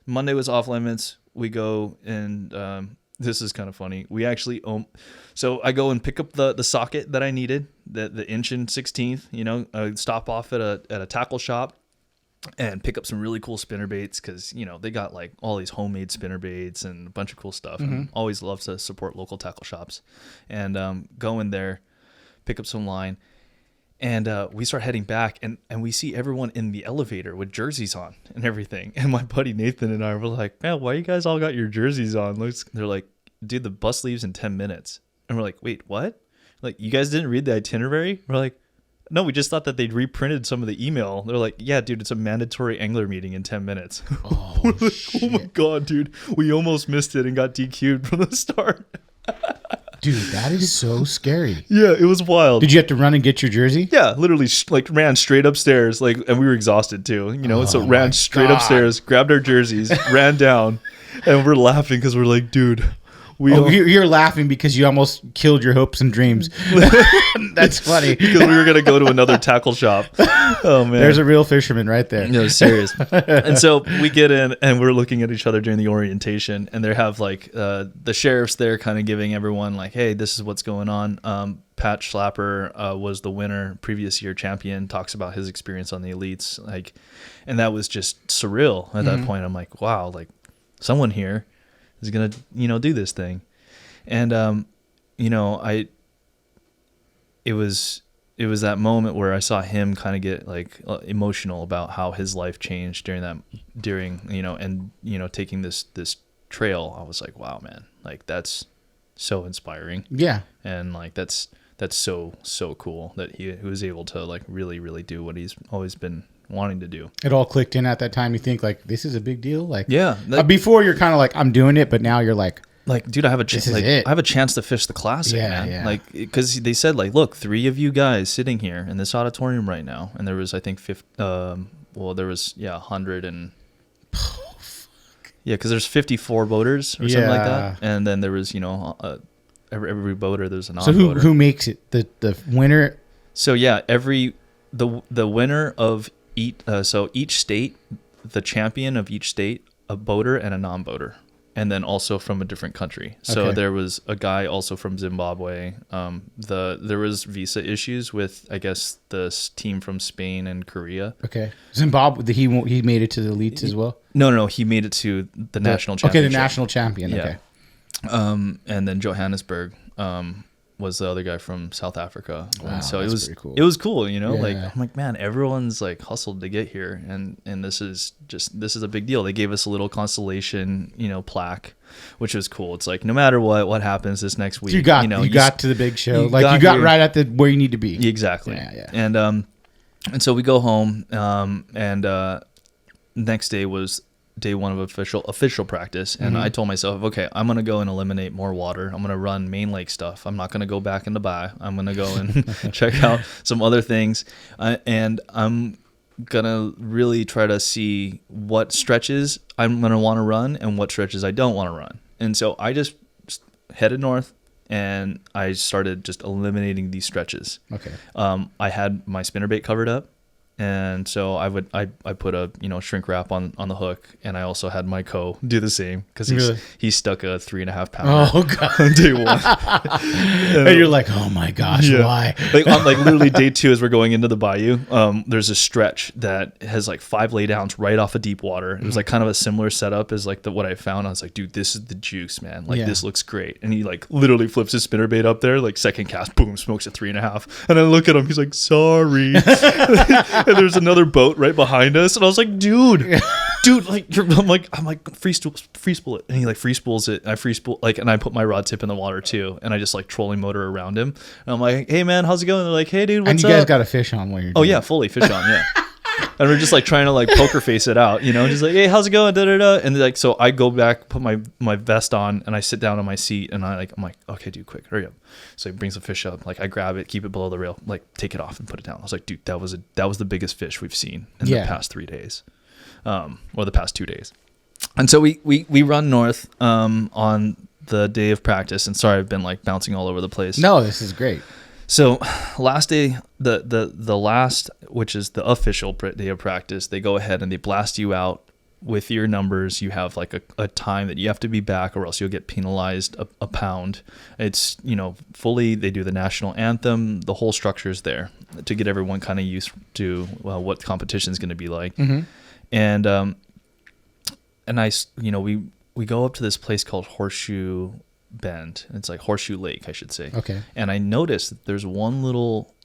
Monday was off limits. We go and this is kind of funny. We actually so I go and pick up the socket that I needed, the inch and 16th. I stop off at a tackle shop and pick up some really cool spinner baits because they got like all these homemade spinner baits and a bunch of cool stuff. And always love to support local tackle shops. And go in there, pick up some line, and we start heading back, and we see everyone in the elevator with jerseys on and everything. And my buddy Nathan and I were like, man, why you guys all got your jerseys on? They're like, dude, the bus leaves in 10 minutes. And we're like, wait, what? Like, you guys didn't read the itinerary? We're like, no, we just thought that they'd reprinted some of the email. They're like, yeah, dude, it's a mandatory angler meeting in 10 minutes. Oh, we're like, shit. Oh my God, dude. We almost missed it and got DQ'd from the start. Dude, Dude, that is so scary. Yeah, it was wild. Did you have to run and get your jersey? Yeah, literally like ran straight upstairs, like, and we were exhausted too, so ran straight upstairs, grabbed our jerseys, ran down, and we're laughing because we're like, dude, you're laughing because you almost killed your hopes and dreams. That's funny. Because we were going to go to another tackle shop. Oh, man. There's a real fisherman right there. No, serious. And so we get in and we're looking at each other during the orientation, and they have like the sheriff's there kind of giving everyone like, hey, this is what's going on. Pat Schlapper was the winner, previous year champion, talks about his experience on the elites. Like, and that was just surreal at that point. I'm like, wow, like someone here is going to, do this thing. And, it was that moment where I saw him kind of get like emotional about how his life changed during, taking this trail. I was like, wow, man, like that's so inspiring. Yeah. And like, that's so cool that he was able to like really, really do what he's always been wanting to do. It all clicked in at that time. You think like, this is a big deal. Like, yeah, before you're kind of like, I'm doing it, but now you're like, dude, I have a chance. Like, I have a chance to fish the classic, man. Yeah. Like, because they said, like, look, 3 of you guys sitting here in this auditorium right now, and there was, I think, 100 and because there's 54 boaters or something like that, and then there was, every boater there's a non-boater. So who makes it the winner? So yeah, the winner of each state, the champion of each state, a boater and a non-boater. And then also from a different country. So there was a guy also from Zimbabwe. There was visa issues with, I guess, the team from Spain and Korea. Okay. Zimbabwe, he made it to the elites as well? No, he made it to the national championship. Okay, the national champion. Yeah. Okay. And then Johannesburg was the other guy from South Africa. Wow, and so that's cool. It was cool, Yeah. like, I'm like, man, everyone's like hustled to get here. And this is a big deal. They gave us a little constellation, plaque, which was cool. It's like, no matter what happens this next week, you got to the big show. You got here. right at where you need to be. Exactly. Yeah. And so we go home, and next day was day one of official practice, and I told myself, okay, I'm gonna go and eliminate more water. I'm gonna run main lake stuff. I'm not gonna go back in the bay. I'm gonna go and check out some other things, and I'm gonna really try to see what stretches I'm gonna want to run and what stretches I don't want to run. And so I just headed north, and I started just eliminating these stretches. Okay. I had my spinnerbait covered up. And so I put a shrink wrap on the hook, and I also had my do the same because he stuck a 3.5 pounder. Oh god, on day one. And you're like, oh my gosh, why? Like on literally day 2 as we're going into the bayou, there's a stretch that has like 5 laydowns right off of deep water. It was like kind of a similar setup as like what I found. I was like, dude, this is the juice, man. Like this looks great. And he like literally flips his spinnerbait up there, like second cast, boom, smokes a 3.5. And I look at him, he's like, sorry. And there's another boat right behind us, and I was like, dude, like I'm like free spool it, and he like free spools it. I free spool and I put my rod tip in the water too, and I just like trolling motor around him. And I'm like, hey man, how's it going? And they're like, hey dude, what's up? And you guys got a fish on while you're doing yeah, fully fish on, yeah. And we're just like trying to like poker face it out, just like, hey, how's it going? Da, da, da. And like, so I go back, put my vest on, and I sit down on my seat, and I'm like, okay, dude, quick, hurry up. So he brings the fish up, like I grab it, keep it below the rail, like take it off and put it down. I was like, dude, that was the biggest fish we've seen in the past 3 days, or the past 2 days. And so we run north on the day of practice. And sorry, I've been like bouncing all over the place. No, this is great. So last day, the last, which is the official day of practice, they go ahead and they blast you out with your numbers. You have like a time that you have to be back, or else you'll get penalized a pound. It's, fully, they do the national anthem. The whole structure is there to get everyone kind of used to what competition is going to be like. Mm-hmm. And we go up to this place called Horseshoe Bend. It's like Horseshoe Lake, I should say. Okay. And I noticed that there's one little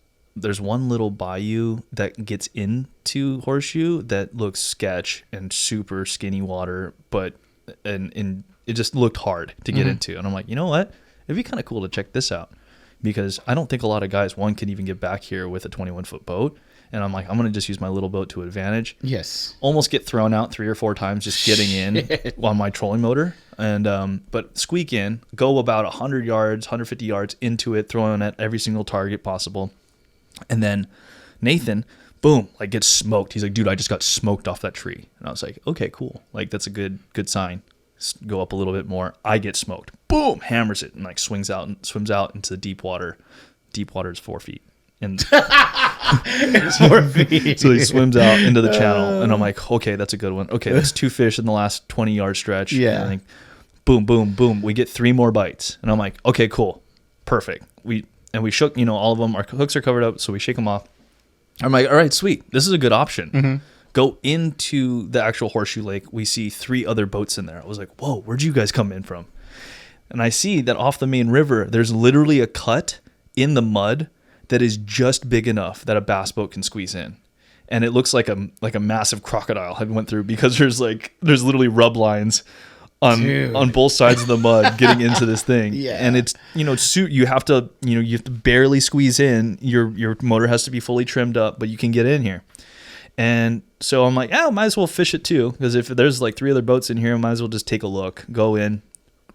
bayou that gets into Horseshoe that looks sketch and super skinny water, but and it just looked hard to get into. And I'm like, you know what? It'd be kind of cool to check this out, because I don't think a lot of guys, one, can even get back here with a 21-foot boat, And I'm like, I'm going to just use my little boat to advantage. Yes. Almost get thrown out 3 or 4 times just getting in on my trolling motor. And but squeak in, go about 100 yards, 150 yards into it, throwing at every single target possible. And then Nathan, boom, like gets smoked. He's like, dude, I just got smoked off that tree. And I was like, okay, cool. Like that's a good sign. Go up a little bit more. I get smoked. Boom, hammers it and like swims out into the deep water. Deep water is 4 feet. And It's 4 feet. so he swims out into the channel, and I'm like, okay, that's a good one. Okay, that's 2 fish in the last 20-yard stretch. Yeah. And I think, boom, boom, boom. We get 3 more bites, and I'm like, okay, cool, perfect. We shook, all of them. Our hooks are covered up, so we shake them off. I'm like, all right, sweet. This is a good option. Mm-hmm. Go into the actual horseshoe lake. We see 3 other boats in there. I was like, whoa, where'd you guys come in from? And I see that off the main river, there's literally a cut in the mud that is just big enough that a bass boat can squeeze in. And it looks like a massive crocodile had went through, because there's literally rub lines on both sides of the mud getting into this thing. Yeah. And it's, you have to barely squeeze in. Your motor has to be fully trimmed up, but you can get in here. And so I'm like, might as well fish it too, because if there's like 3 other boats in here, I might as well just take a look, go in,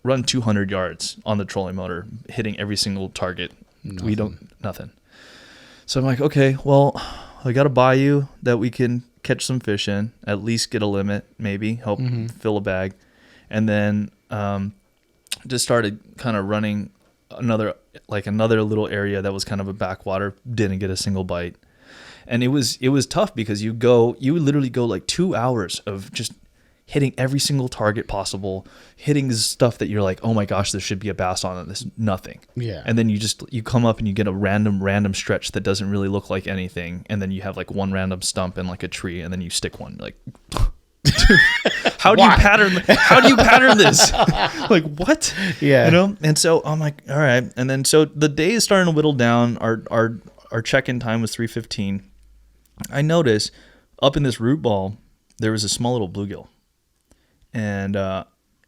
run 200 yards on the trolling motor, hitting every single target. Nothing. So I'm like, okay, well, I got a bayou that we can catch some fish in, at least get a limit, maybe help fill a bag. And then just started kind of running another little area that was kind of a backwater, didn't get a single bite. And it was tough, because you literally go like 2 hours of just hitting every single target possible, hitting stuff that you're like, oh my gosh, there should be a bass on it. There's nothing. Yeah. And then you come up and you get a random stretch that doesn't really look like anything. And then you have like one random stump in like a tree, and then you stick one. You're like, how do you pattern this? Like, what? Yeah. And so I'm like, all right. And then so the day is starting to whittle down. Our check-in time was 3:15. I noticed up in this root ball there was a small little bluegill. And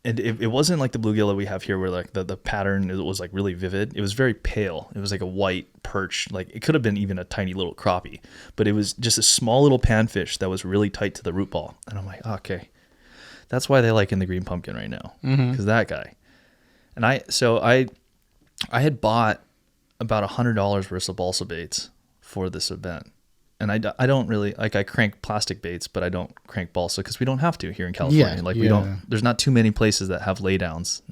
it wasn't like the bluegill that we have here, where like the pattern was like really vivid. It was very pale. It was like a white perch. Like it could have been even a tiny little crappie, but it was just a small little panfish that was really tight to the root ball. And I'm like, okay, that's why they like in the green pumpkin right now, because that guy. And I had bought about $100 worth of balsa baits for this event. And I don't really, like, I crank plastic baits, but I don't crank balsa, because we don't have to here in California. There's not too many places that have laydowns.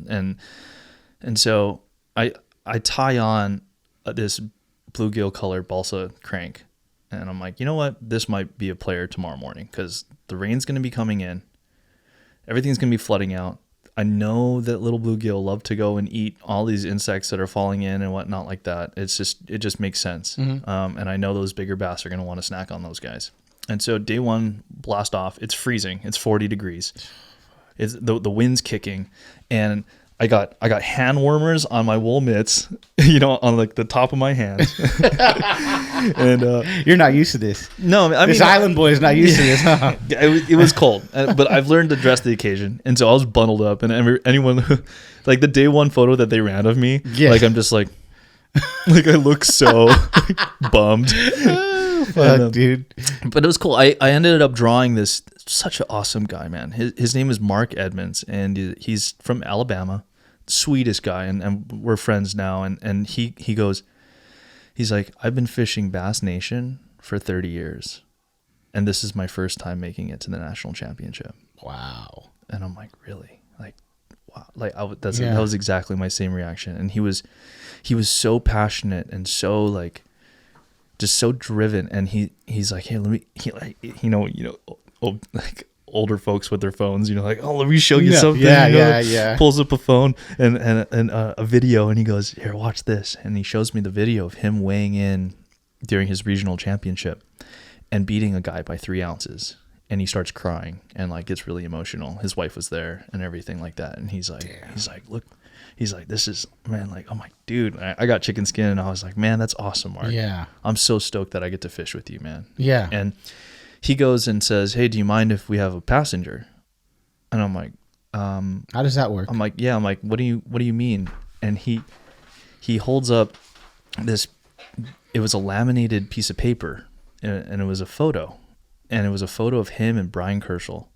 And so I tie on this bluegill color balsa crank, and I'm like, you know what? This might be a player tomorrow morning, because the rain's going to be coming in. Everything's going to be flooding out. I know that little bluegill love to go and eat all these insects that are falling in and whatnot like that. It just makes sense. And I know those bigger bass are going to want to snack on those guys. And so day one, blast off. It's freezing. It's 40 degrees. It's the wind's kicking, and I got hand warmers on my wool mitts, on like the top of my hand. And you're not used to this. No, I mean, this island boy is not used to this. Huh? It was cold, but I've learned to dress the occasion, and so I was bundled up. And anyone, like the day one photo that they ran of me, like I'm just like I look so bummed. Fuck, dude. But it was cool. I ended up drawing this, such an awesome guy, man. His name is Mark Edmonds, and he's from Alabama. Sweetest guy, and we're friends now. And he goes, he's like, I've been fishing Bass Nation for 30 years, and this is my first time making it to the national championship. Wow. And I'm like, really? Like, wow. Like that was exactly my same reaction. And he was so passionate and so like, just so driven. And he's like, hey, like older folks with their phones, like, oh, let me show you something. Yeah. Pulls up a phone and a video, and he goes, here, watch this. And he shows me the video of him weighing in during his regional championship and beating a guy by 3 ounces. And he starts crying and like gets really emotional. His wife was there and everything like that. And he's like, look, he's like, this is, man, like, I'm like, dude, I got chicken skin. And I was like, man, that's awesome, Mark. Yeah. I'm so stoked that I get to fish with you, man. Yeah. And he goes and says, hey, do you mind if we have a passenger? And I'm like, how does that work? I'm like, yeah. I'm like, what do you mean? And he holds up this, it was a laminated piece of paper, and it was a photo. And it was a photo of him and Brian Kerschel.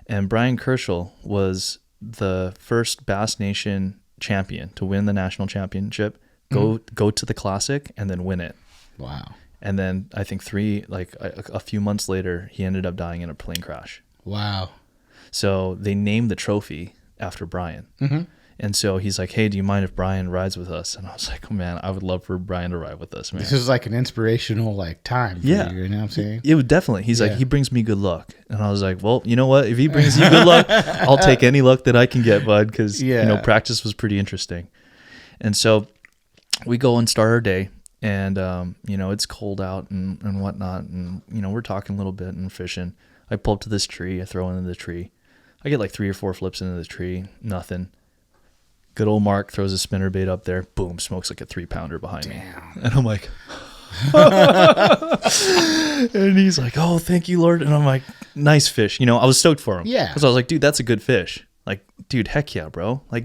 And Brian Kerschel was the first Bass Nation champion to win the national championship, go to the Classic, and then win it. Wow. And then I think a few months later, he ended up dying in a plane crash. Wow. So they named the trophy after Brian. Mm-hmm. And so he's like, hey, do you mind if Brian rides with us? And I was like, oh, man, I would love for Brian to ride with us, man. This is like an inspirational time for Yeah. you know what I'm saying? It would definitely. He's like, he brings me good luck. And I was like, well, you know what? If he brings you good luck, I'll take any luck that I can get, bud, because, practice was pretty interesting. And so we go and start our day, and, it's cold out and whatnot. And, we're talking a little bit and fishing. I pull up to this tree. I throw into the tree. I get like 3 or 4 flips into the tree. Nothing. Good old Mark throws a spinnerbait up there. Boom, smokes like a 3-pounder behind me. And I'm like, and he's like, oh, thank you, Lord. And I'm like, nice fish. I was stoked for him. Yeah. Because I was like, dude, that's a good fish. Like, dude, heck yeah, bro. Like,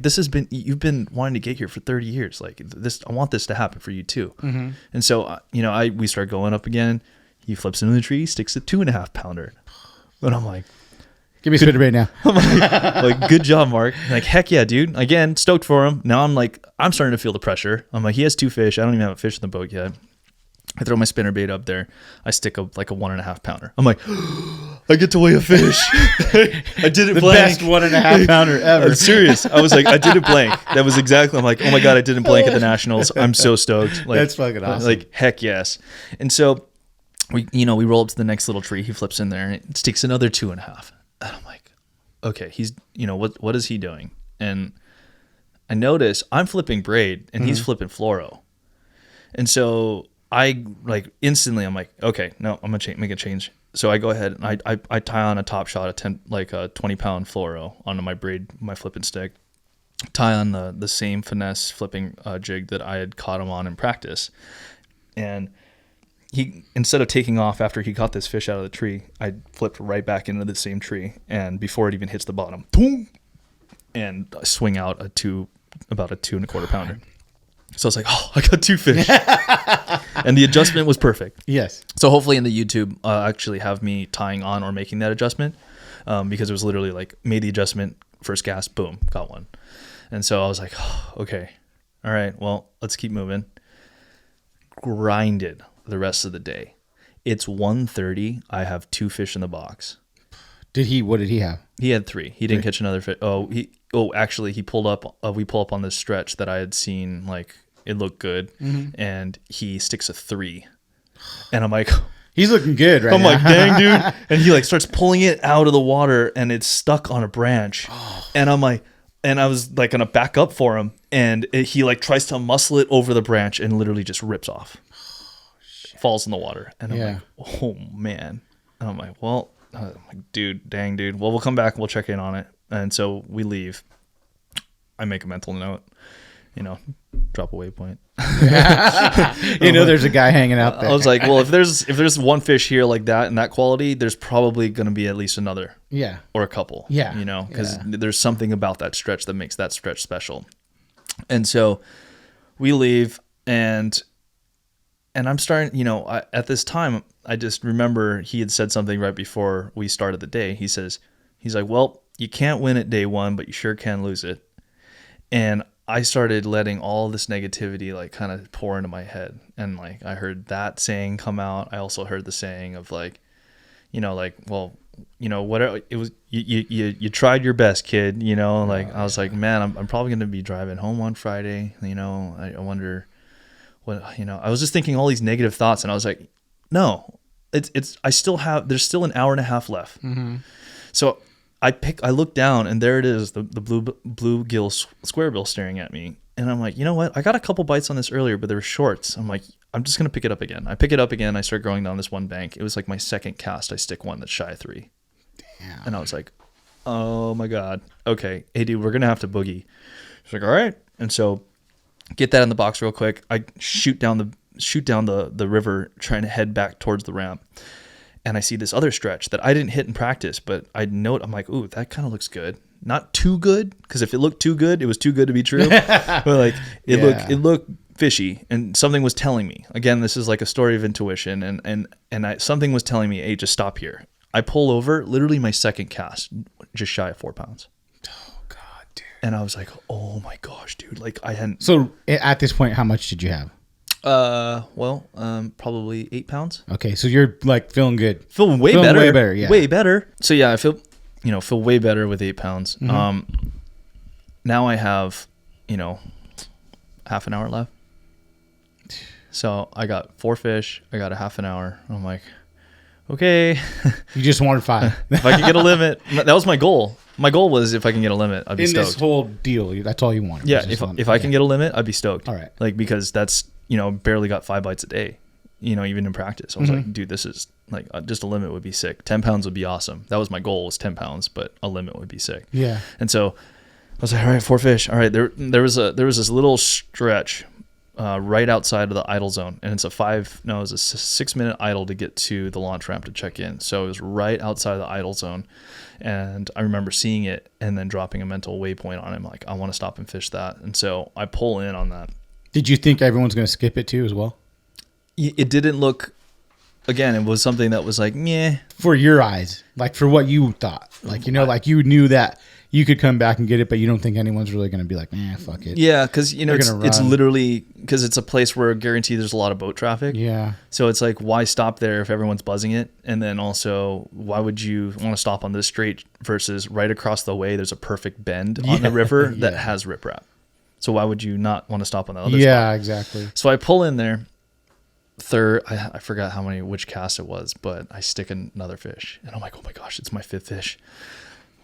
you've been wanting to get here for 30 years. Like, I want this to happen for you too. Mm-hmm. And so, we start going up again. He flips into the tree, sticks a 2.5-pounder. And I'm like, give me a spinnerbait now. I'm like, good job, Mark. Like, heck yeah, dude. Again, stoked for him. Now I'm starting to feel the pressure. I'm like, he has 2 fish. I don't even have a fish in the boat yet. I throw my spinnerbait up there. I stick a 1.5-pounder. I'm like, I get to weigh a fish. I did it the blank. best 1.5-pounder ever. I'm serious. I was like, I did it blank. That was exactly. I'm like, oh my God, I didn't blank at the Nationals. I'm so stoked. Like, that's fucking awesome. Like, heck yes. And so we roll up to the next little tree. He flips in there and it sticks another 2.5. And I'm like, okay, he's, what is he doing? And I notice I'm flipping braid and he's flipping fluoro. And so I instantly, I'm like, okay, no, I'm going to make a change. So I go ahead and I tie on a top shot, a 20-pound fluoro onto my braid, my flipping stick, tie on the same finesse flipping jig that I had caught him on in practice. And he, instead of taking off after he caught this fish out of the tree, I flipped right back into the same tree, and before it even hits the bottom, boom, and I swing out about a 2.25-pounder. So I was like, oh, I got 2 fish. And the adjustment was perfect. Yes. So hopefully in the YouTube, actually have me tying on or making that adjustment, because it was literally like, made the adjustment, first gas, boom, got one. And so I was like, oh, okay, all right, well, let's keep moving. Grinded the rest of the day. It's 1:30. I have 2 fish in the box. What did he have? He had 3. He didn't catch another fish. Actually he pulled up, we pull up on this stretch that I had seen, like, it looked good, and he sticks a 3. And I'm like, he's looking good right now. I'm like, dang, dude. And he starts pulling it out of the water, and it's stuck on a branch. And I'm like, and I was like gonna back up for him, and he tries to muscle it over the branch and literally just rips off. Falls in the water. And I'm like, oh man. And I'm like, well, dude, dang, dude. Well, we'll come back and we'll check in on it. And so we leave. I make a mental note, drop a waypoint. There's a guy hanging out there. I was like, well, if there's one fish here like that and that quality, there's probably going to be at least another. Yeah. Or a couple. Yeah. Because there's something about that stretch that makes that stretch special. And so we leave, and I'm starting, at this time, I just remember he had said something right before we started the day. He's like, well, you can't win it day one, but you sure can lose it. And I started letting all this negativity kind of pour into my head. And I heard that saying come out. I also heard the saying of well, whatever it was, you tried your best, kid, I was like, man, I'm probably going to be driving home on Friday. I wonder what, I was just thinking all these negative thoughts, and I was like, no, there's still an hour and a half left. Mm-hmm. So I look down, and there it is, the bluegill squarebill staring at me. And I'm like, you know what? I got a couple bites on this earlier, but they were shorts. I'm like, I'm just going to pick it up again. I pick it up again. I start going down this one bank. It was like my second cast. I stick one that's shy of 3. Damn. And I was like, oh my God. Okay. Hey dude, we're going to have to boogie. He's like, all right. And so get that in the box real quick. I shoot down the river, trying to head back towards the ramp. And I see this other stretch that I didn't hit in practice, but I'm like, ooh, that kind of looks good. Not too good, because if it looked too good, it was too good to be true. But it looked fishy, and something was telling me, again, this is like a story of intuition, and something was telling me, hey, just stop here. I pull over, literally my second cast, just shy of 4 pounds. Oh God, dude. And I was like, oh my gosh, dude. Like I hadn't. So at this point, how much did you have? Probably 8 pounds. Okay, so you're like feeling good. Feeling way better. Way better, yeah. Way better. So yeah, I feel way better with 8 pounds. Now I have, half an hour left. So I got 4 fish. I got a half an hour. I'm like, okay. You just wanted 5. If I can get a limit, that was my goal. My goal was if I can get a limit, I'd be stoked. In this whole deal, that's all you wanted. Yeah, if I can get a limit, I'd be stoked. All right. Like, because that's, barely got 5 bites a day, even in practice. I was like, dude, this is like, just a limit would be sick. 10 pounds would be awesome. That was my goal, was 10 pounds, but a limit would be sick. Yeah. And so I was like, all right, 4 fish. All right. There was this little stretch right outside of the idle zone, and it's a 6-minute idle to get to the launch ramp to check in. So it was right outside of the idle zone, and I remember seeing it and then dropping a mental waypoint on him, like, I want to stop and fish that. And so I pull in on that. Did you think everyone's going to skip it too as well? It didn't look. Again, it was something that was like, meh. For your eyes, like for what you thought, like like you knew that you could come back and get it, but you don't think anyone's really going to be like, fuck it. Yeah, because it's literally, because it's a place where I guarantee there's a lot of boat traffic. Yeah. So it's like, why stop there if everyone's buzzing it? And then also, why would you want to stop on this straight versus right across the way? There's a perfect bend on the river that has riprap. So why would you not want to stop on the other spot? Yeah, exactly. So I pull in there. Third, I forgot which cast it was, but I stick another fish, and I'm like, oh my gosh, it's my 5th fish.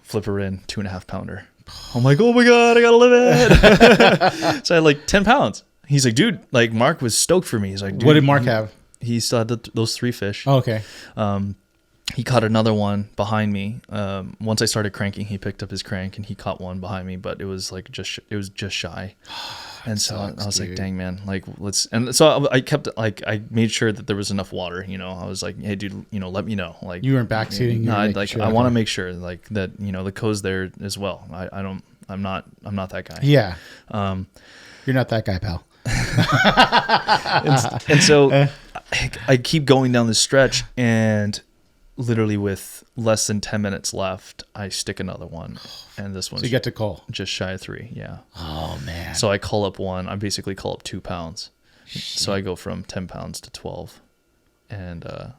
Flip her in, 2.5 pounder. I'm like, oh my God, I got a limit. So I had like 10 pounds. He's like, dude, like Mark was stoked for me. He's like, dude, what did Mark have? He still had those 3 fish. Oh, okay. He caught another one behind me. Once I started cranking, he picked up his crank and he caught one behind me, but it was like just shy. And so I was like, dang, man, like let's, and so I kept like, I made sure that there was enough water, I was like, hey dude, let me know. Like you weren't backseating. No, I want to make sure like that, the co's there as well. I'm not that guy. Yeah. You're not that guy, pal. and so I keep going down this stretch, and literally with less than 10 minutes left, I stick another one, and this one's so you get to call just shy of 3. Yeah. Oh man. So I call up one. I basically call up 2 pounds. Shit. So I go from 10 pounds to 12, and I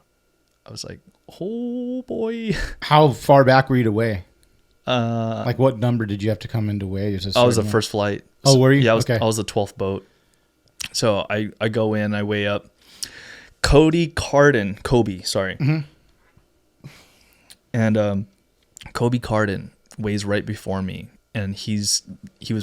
was like, oh boy. How far back were you to weigh? Like what number did you have to come into weigh? I was the first flight. Oh, were you? Yeah, okay. I was the 12th boat. So I go in, I weigh up. Kobe, sorry. Mm-hmm. And Kobe Carden weighs right before me, and he was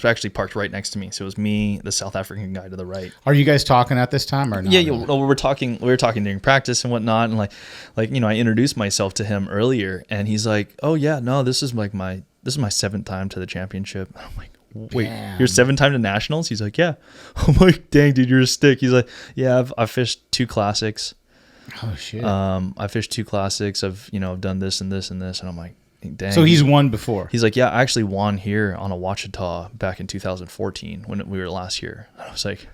actually parked right next to me. So it was me, the South African guy to the right. Are you guys talking at this time or not? Yeah, well, we were talking during practice and whatnot, and like I introduced myself to him earlier, and he's like, "Oh yeah, no, this is my 7th time to the championship." I'm like, wait, damn. You're 7th time to nationals? He's like, yeah. I'm like, dang, dude, you're a stick. He's like, yeah, I've fished 2 classics. Oh shit. I fished 2 classics. I've done this and this and this, and I'm like, dang. So he's won before. He's like, yeah, I actually won here on a Ouachita back in 2014 when we were last year. I was like,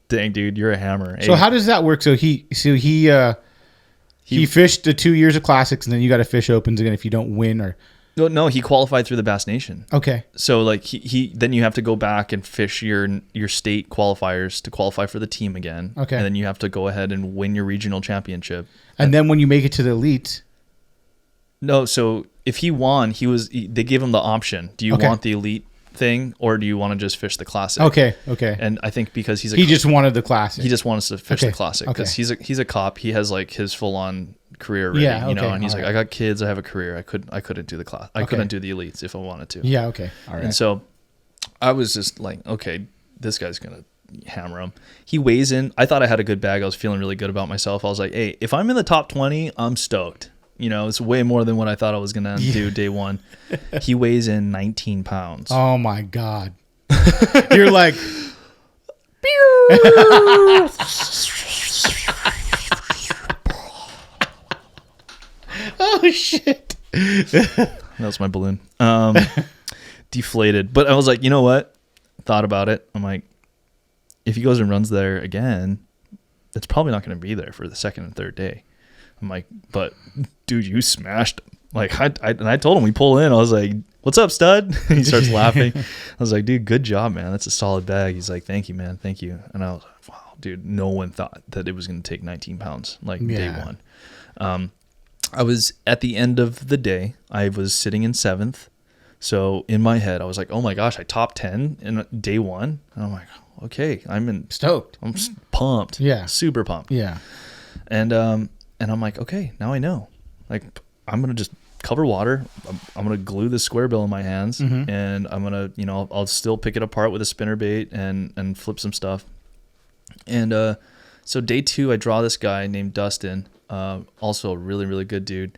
dang, dude, you're a hammer. So how does that work? So he fished the 2 years of classics, and then you got to fish opens again if you don't win or. No, he qualified through the Bass Nation. Okay. So like he then you have to go back and fish your state qualifiers to qualify for the team again. Okay. And then you have to go ahead and win your regional championship. And then when you make it to the elites. No, so if he won, they gave him the option. Do you want the elite thing, or do you want to just fish the classic? Okay. And I think because he just wanted the classic. He just wants to fish the classic because he's a cop. He has like his full on career already, and he's like, I got kids, I have a career. I couldn't do the class. I couldn't do the elites if I wanted to. Yeah. Okay. All right. And so I was just like, okay, this guy's going to hammer him. He weighs in. I thought I had a good bag. I was feeling really good about myself. I was like, hey, if I'm in the top 20, I'm stoked. It's way more than what I thought I was going to do day one. He weighs in 19 pounds. Oh my God. You're like, oh shit. That was my balloon. Deflated. But I was like, you know what? Thought about it. I'm like, if he goes and runs there again, it's probably not going to be there for the second and third day. I'm like, but dude, you smashed him. Like I told him we pull in. I was like, what's up, stud? He starts laughing. I was like, dude, good job, man. That's a solid bag. He's like, thank you, man. Thank you. And I was like, wow, dude, no one thought that it was going to take 19 pounds like day one. I was at the end of the day, I was sitting in 7th. So in my head, I was like, oh my gosh, I topped 10 in day one. And I'm like, okay, Stoked. I'm pumped. Yeah. Super pumped. Yeah. And I'm like, okay, now I know. Like, I'm going to just cover water. I'm going to glue the square bill in my hands, and I'm going to, I'll still pick it apart with a spinner bait and flip some stuff. And so day 2, I draw this guy named Dustin, also a really, really good dude.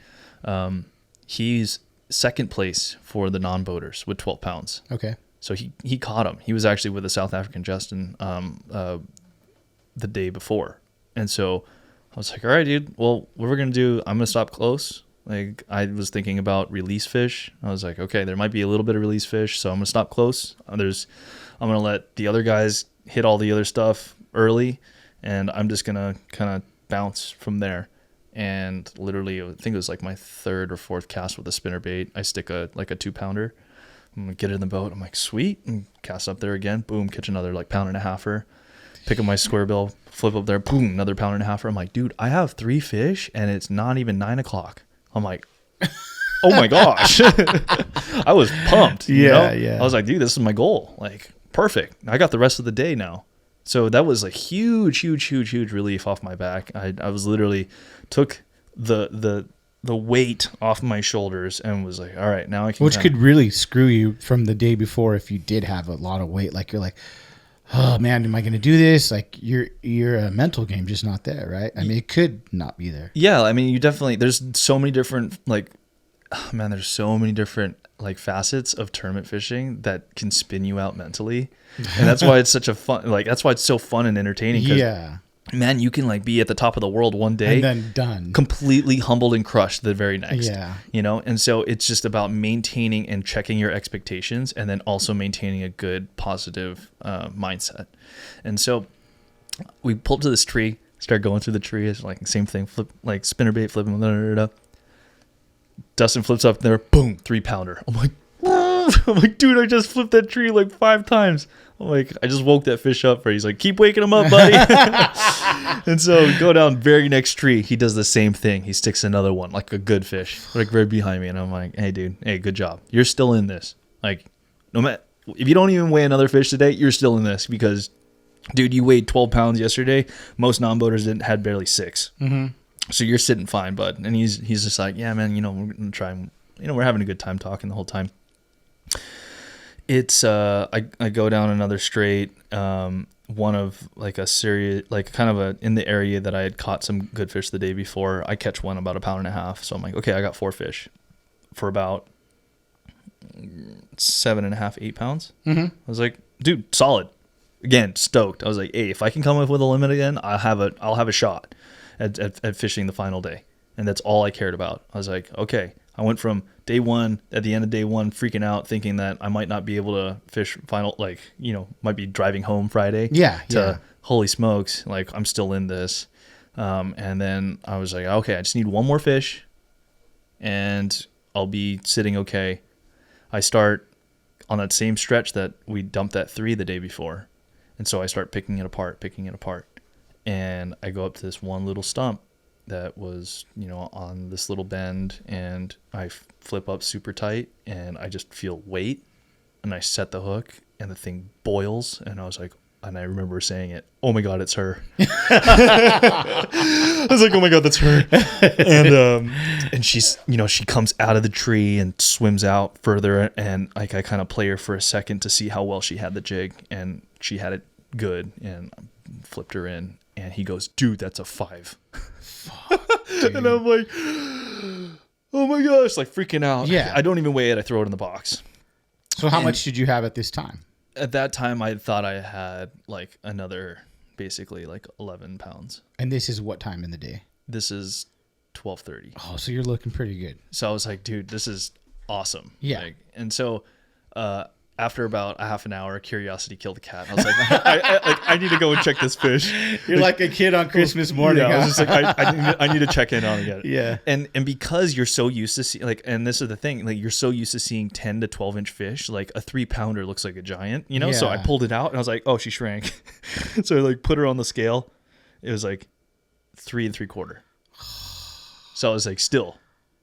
He's second place for the non-boaters with 12 pounds. Okay. So he caught him. He was actually with a South African Justin the day before. And so I was like, all right, dude, well, what we're going to do, I'm going to stop close. Like, I was thinking about release fish. I was like, okay, there might be a little bit of release fish, so I'm going to stop close. I'm going to let the other guys hit all the other stuff early, and I'm just going to kind of bounce from there. And literally, I think it was like my 3rd or 4th cast with a spinner bait. I stick a 2-pounder. I'm going to get it in the boat. I'm like, sweet. And cast up there again. Boom, catch another like 1.5-pounder. Pick up my square bill, flip up there. Boom, another 1.5-pounder. I'm like, dude, I have 3 fish, and it's not even 9 o'clock. I'm like, oh my gosh. I was pumped. Yeah. I was like, dude, this is my goal. Like, perfect. I got the rest of the day now. So that was a huge relief off my back. I was literally took the weight off my shoulders and was like, all right, now I can. Which could really screw you from the day before if you did have a lot of weight. Like, you're like, oh man, am I going to do this? Like, your mental game just not there, right? I mean, it could not be there. Yeah, I mean, you definitely. There's so many different there's so many different like facets of tournament fishing that can spin you out mentally, and that's why it's such a fun. Like, that's why it's so fun and entertaining. Yeah. Man, you can like be at the top of the world one day and then done, completely humbled and crushed the very next. Yeah. And so it's just about maintaining and checking your expectations, and then also maintaining a good positive mindset. And so we pulled to this tree, start going through the tree. It's like same thing, flip like spinnerbait, flipping. Dustin flips up there, boom, 3-pounder. I'm like, dude, I just flipped that tree like 5 times. I'm like, I just woke that fish up. He's like, keep waking him up, buddy. And so we go down very next tree. He does the same thing. He sticks another one, like a good fish, like right behind me. And I'm like, hey, dude, hey, good job. You're still in this. Like, no matter if you don't even weigh another fish today, you're still in this because, dude, you weighed 12 pounds yesterday. Most non-boaters had barely 6. Mm-hmm. So you're sitting fine, bud. And he's just like, yeah, man, we're gonna try. We're having a good time talking the whole time. It's I go down another straight, one of like a serious, like kind of in the area that I had caught some good fish the day before. I catch one about 1.5 pounds. So I'm like, okay, I got 4 fish for about 7.5, 8 pounds. Mm-hmm. I was like, dude, solid. Again, stoked. I was like, hey, if I can come up with a limit again, I'll have a shot at fishing the final day. And that's all I cared about. I was like, okay. I went from day one, at the end of day one, freaking out, thinking that I might not be able to fish final, like, might be driving home Friday. Yeah. Holy smokes, like, I'm still in this. And then I was like, okay, I just need one more fish and I'll be sitting okay. I start on that same stretch that we dumped that 3 the day before. And so I start picking it apart. And I go up to this one little stump that was, on this little bend, and I flip up super tight and I just feel weight and I set the hook and the thing boils. And I was like, and I remember saying it, oh my God, it's her. I was like, oh my God, that's her. And she's, she comes out of the tree and swims out further. And like, I kind of play her for a second to see how well she had the jig, and she had it good, and I flipped her in, and he goes, dude, that's a 5. And I'm like, oh my gosh, like freaking out. Yeah. I don't even weigh it. I throw it in the box. So how much did you have at this time? At that time, I thought I had like another, basically like 11 pounds. And this is what time in the day? This is 12:30. Oh, so you're looking pretty good. So I was like, dude, this is awesome. Yeah. And so after about a half an hour, curiosity killed the cat. I was like, I need to go and check this fish. You're like a kid on Christmas morning. Yeah, huh? I was just like, I need to check in on it. Yeah. And because you're so used to see and this is the thing, like you're so used to seeing 10 to 12 inch fish, like a 3-pounder looks like a giant, you know? So I Yeah. pulled it out and I was like, oh, she shrank. So I like put her on the scale. It was like 3 3/4. So I was like,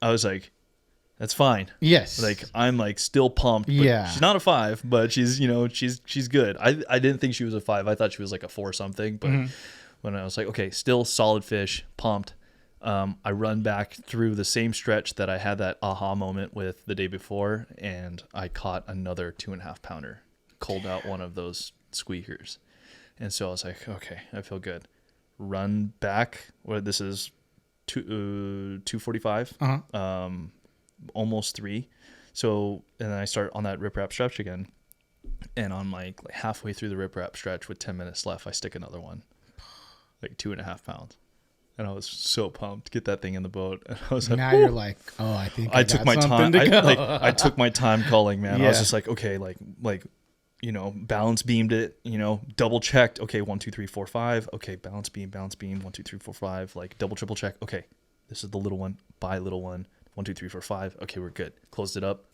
I was like, that's fine. Yes. Like I'm like still pumped. But Yeah. she's not a 5, but she's she's good. I didn't think she was a 5. I thought she was like a 4 something. But when I was like, okay, still solid fish, pumped. I run back through the same stretch that I had that aha moment with the day before, and I caught another 2.5-pounder. Culled out one of those squeakers, and so I was like, okay, I feel good. Run back. Well, this is 2:45. Almost 3. So, and then I start on that rip wrap stretch again. And on like halfway through the rip wrap stretch with 10 minutes left, I stick another one, like 2.5 pounds. And I was so pumped to get that thing in the boat. And I was like, now you're like, oh, I think I took my time. I took my time calling, man. Yeah. I was just like, okay, like, balance beamed it, double checked. Okay. 1, 2, 3, 4, 5. Okay. Balance beam. 1, 2, 3, 4, 5. Like double, triple check. Okay. This is the little one. Bye, little one. 1, 2, 3, 4, 5. Okay, we're good. Closed it up.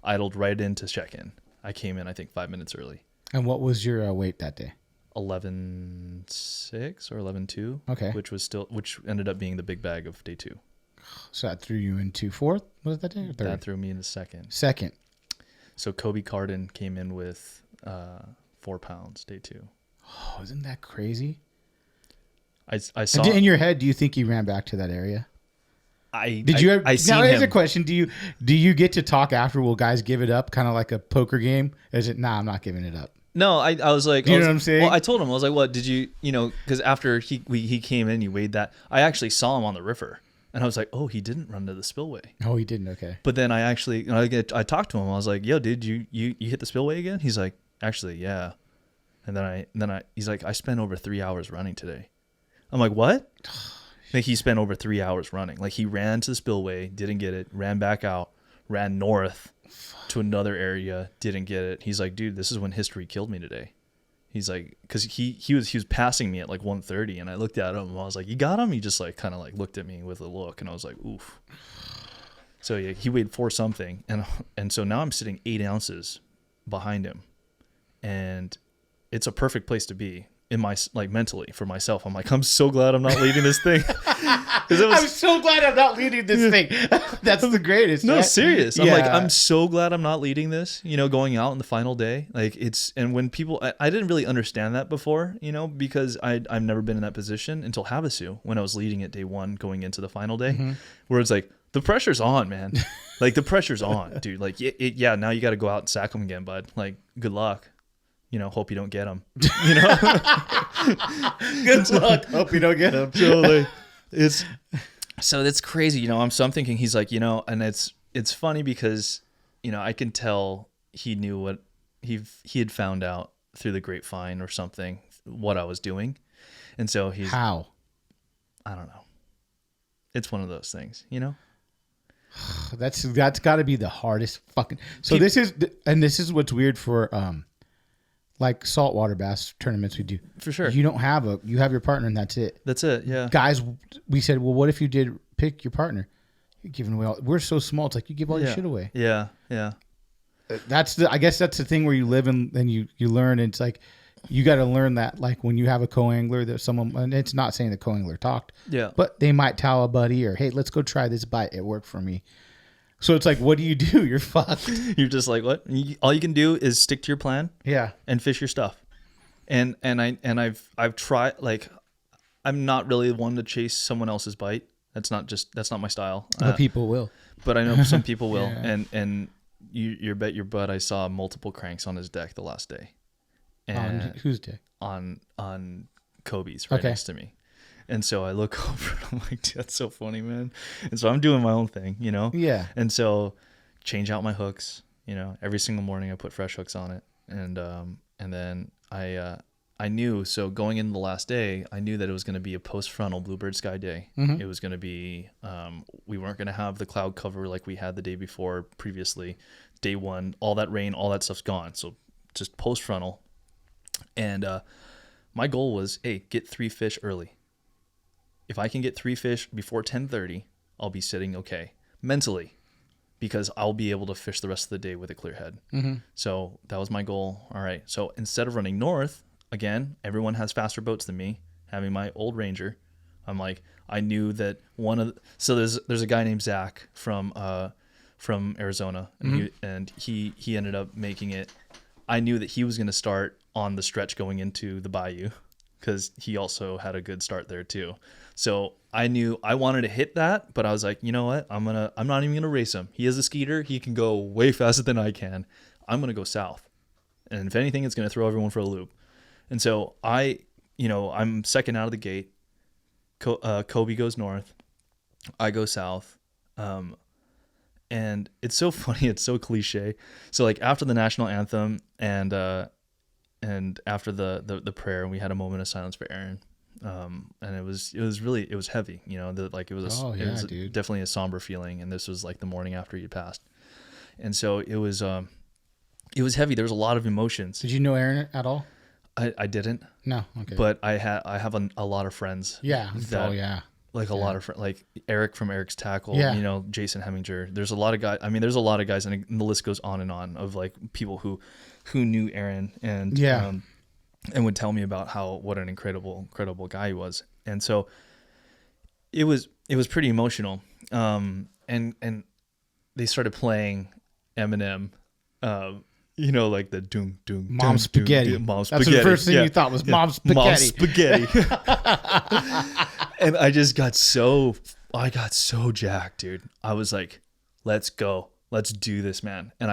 Idled right in to check in. I came in, I think, 5 minutes early. And what was your weight that day? 11.6 or 11.2. Okay. Which ended up being the big bag of day 2. So that threw you into 4th? Was it that day or 3rd? That threw me into 2nd. 2nd. So Kobe Carden came in with 4 pounds day 2. Oh, isn't that crazy? I saw in your head, do you think you ran back to that area? Did you ever? Now, here's a question: Do you get to talk after? Will guys give it up, kind of like a poker game? Is it? Nah, I'm not giving it up. No, I was like, you know what I'm saying? Well, I told him, I was like, what did you, because after he came in, you weighed that. I actually saw him on the river, and I was like, oh, he didn't run to the spillway. Oh, he didn't. Okay. But then I talked to him. I was like, yo, dude, you hit the spillway again? He's like, actually, yeah. And then he's like, I spent over 3 hours running today. I'm like, what? Like he spent over 3 hours running. Like he ran to the spillway, didn't get it, ran back out, ran north to another area, didn't get it. He's like, dude, this is when history killed me today. He's like, because he was passing me at like 1:30, and I looked at him and I was like, you got him? He just like kind of like looked at me with a look, and I was like, oof. So yeah, he weighed 4 something, and so now I'm sitting 8 ounces behind him, and it's a perfect place to be. In my mentally for myself, I'm like, I'm so glad I'm not leading this thing. I'm so glad I'm not leading this thing. That's the greatest. No, right? serious. Yeah. I'm so glad I'm not leading this. Going out in the final day, like and when people, I didn't really understand that before, because I've never been in that position until Havasu when I was leading it day 1 going into the final day, where it's like the pressure's on, man. Like the pressure's on, dude. Like yeah, now you got to go out and sack them again, bud. Like good luck. Hope you don't get them. Good luck. Hope you don't get them. So that's crazy. So I'm thinking he's like, and it's funny because, I can tell he knew what he had found out through the grapevine or something, what I was doing. And so he's how? I don't know. It's one of those things, That's got to be the hardest fucking. So this is what's weird for like saltwater bass tournaments we do. For sure. You have your partner and that's it. That's it. Yeah. Guys, we said, well, what if you did pick your partner? You're giving away we're so small. It's like you give all your shit away. Yeah. Yeah. I guess that's the thing where you live and you learn. And it's like, you got to learn that, like when you have a co-angler, there's someone, and it's not saying the co-angler talked, but they might tell a buddy or, hey, let's go try this bite. It worked for me. So it's like, what do? You're fucked. You're just like, what? All you can do is stick to your plan. Yeah. And fish your stuff. And I've tried, like, I'm not really one to chase someone else's bite. That's not my style. But people will. But I know some people will. Yeah. And you bet your butt I saw multiple cranks on his deck the last day. And on whose deck? On Kobe's right next to me. And so I look over and I'm like, dude, that's so funny, man. And so I'm doing my own thing, Yeah. And so change out my hooks, every single morning I put fresh hooks on it. And then I I knew, so going into the last day, I knew that it was going to be a post-frontal bluebird sky day. Mhm. It was going to be, we weren't going to have the cloud cover like we had the day before previously. Day one, all that rain, all that stuff's gone. So just post-frontal. And my goal was, hey, get 3 fish early. If I can get 3 fish before 10:30, I'll be sitting okay mentally, because I'll be able to fish the rest of the day with a clear head. Mm-hmm. So that was my goal. All right. So instead of running north, again, everyone has faster boats than me. Having my old Ranger, I'm like, I knew that so there's a guy named Zach from Arizona, and he ended up making it. I knew that he was going to start on the stretch going into the bayou, because he also had a good start there too. So I knew I wanted to hit that, but I was like, you know what? I'm not even gonna race him. He is a skeeter. He can go way faster than I can. I'm gonna go south, and if anything, it's gonna throw everyone for a loop. And so I'm second out of the gate. Kobe goes north. I go south. And it's so funny. It's so cliche. So like after the national anthem and after the prayer, we had a moment of silence for Aaron. And it was heavy, it was dude. definitely a somber feeling. And this was like the morning after he passed. And so it was heavy. There was a lot of emotions. Did you know Aaron at all? I didn't. No. Okay. But I have a lot of friends. Yeah. Like a lot of friends, like Eric from Eric's Tackle, Yeah. Jason Heminger. There's a lot of guys. I mean, there's a lot of guys, and the list goes on and on of like people who knew Aaron and and would tell me about what an incredible guy he was. And so it was pretty emotional. And they started playing Eminem, like the doom doom Mom spaghetti. Mom That's spaghetti. the first thing you thought was mom spaghetti. Mom spaghetti. And I got so jacked, dude. I was like, let's go. Let's do this, man. And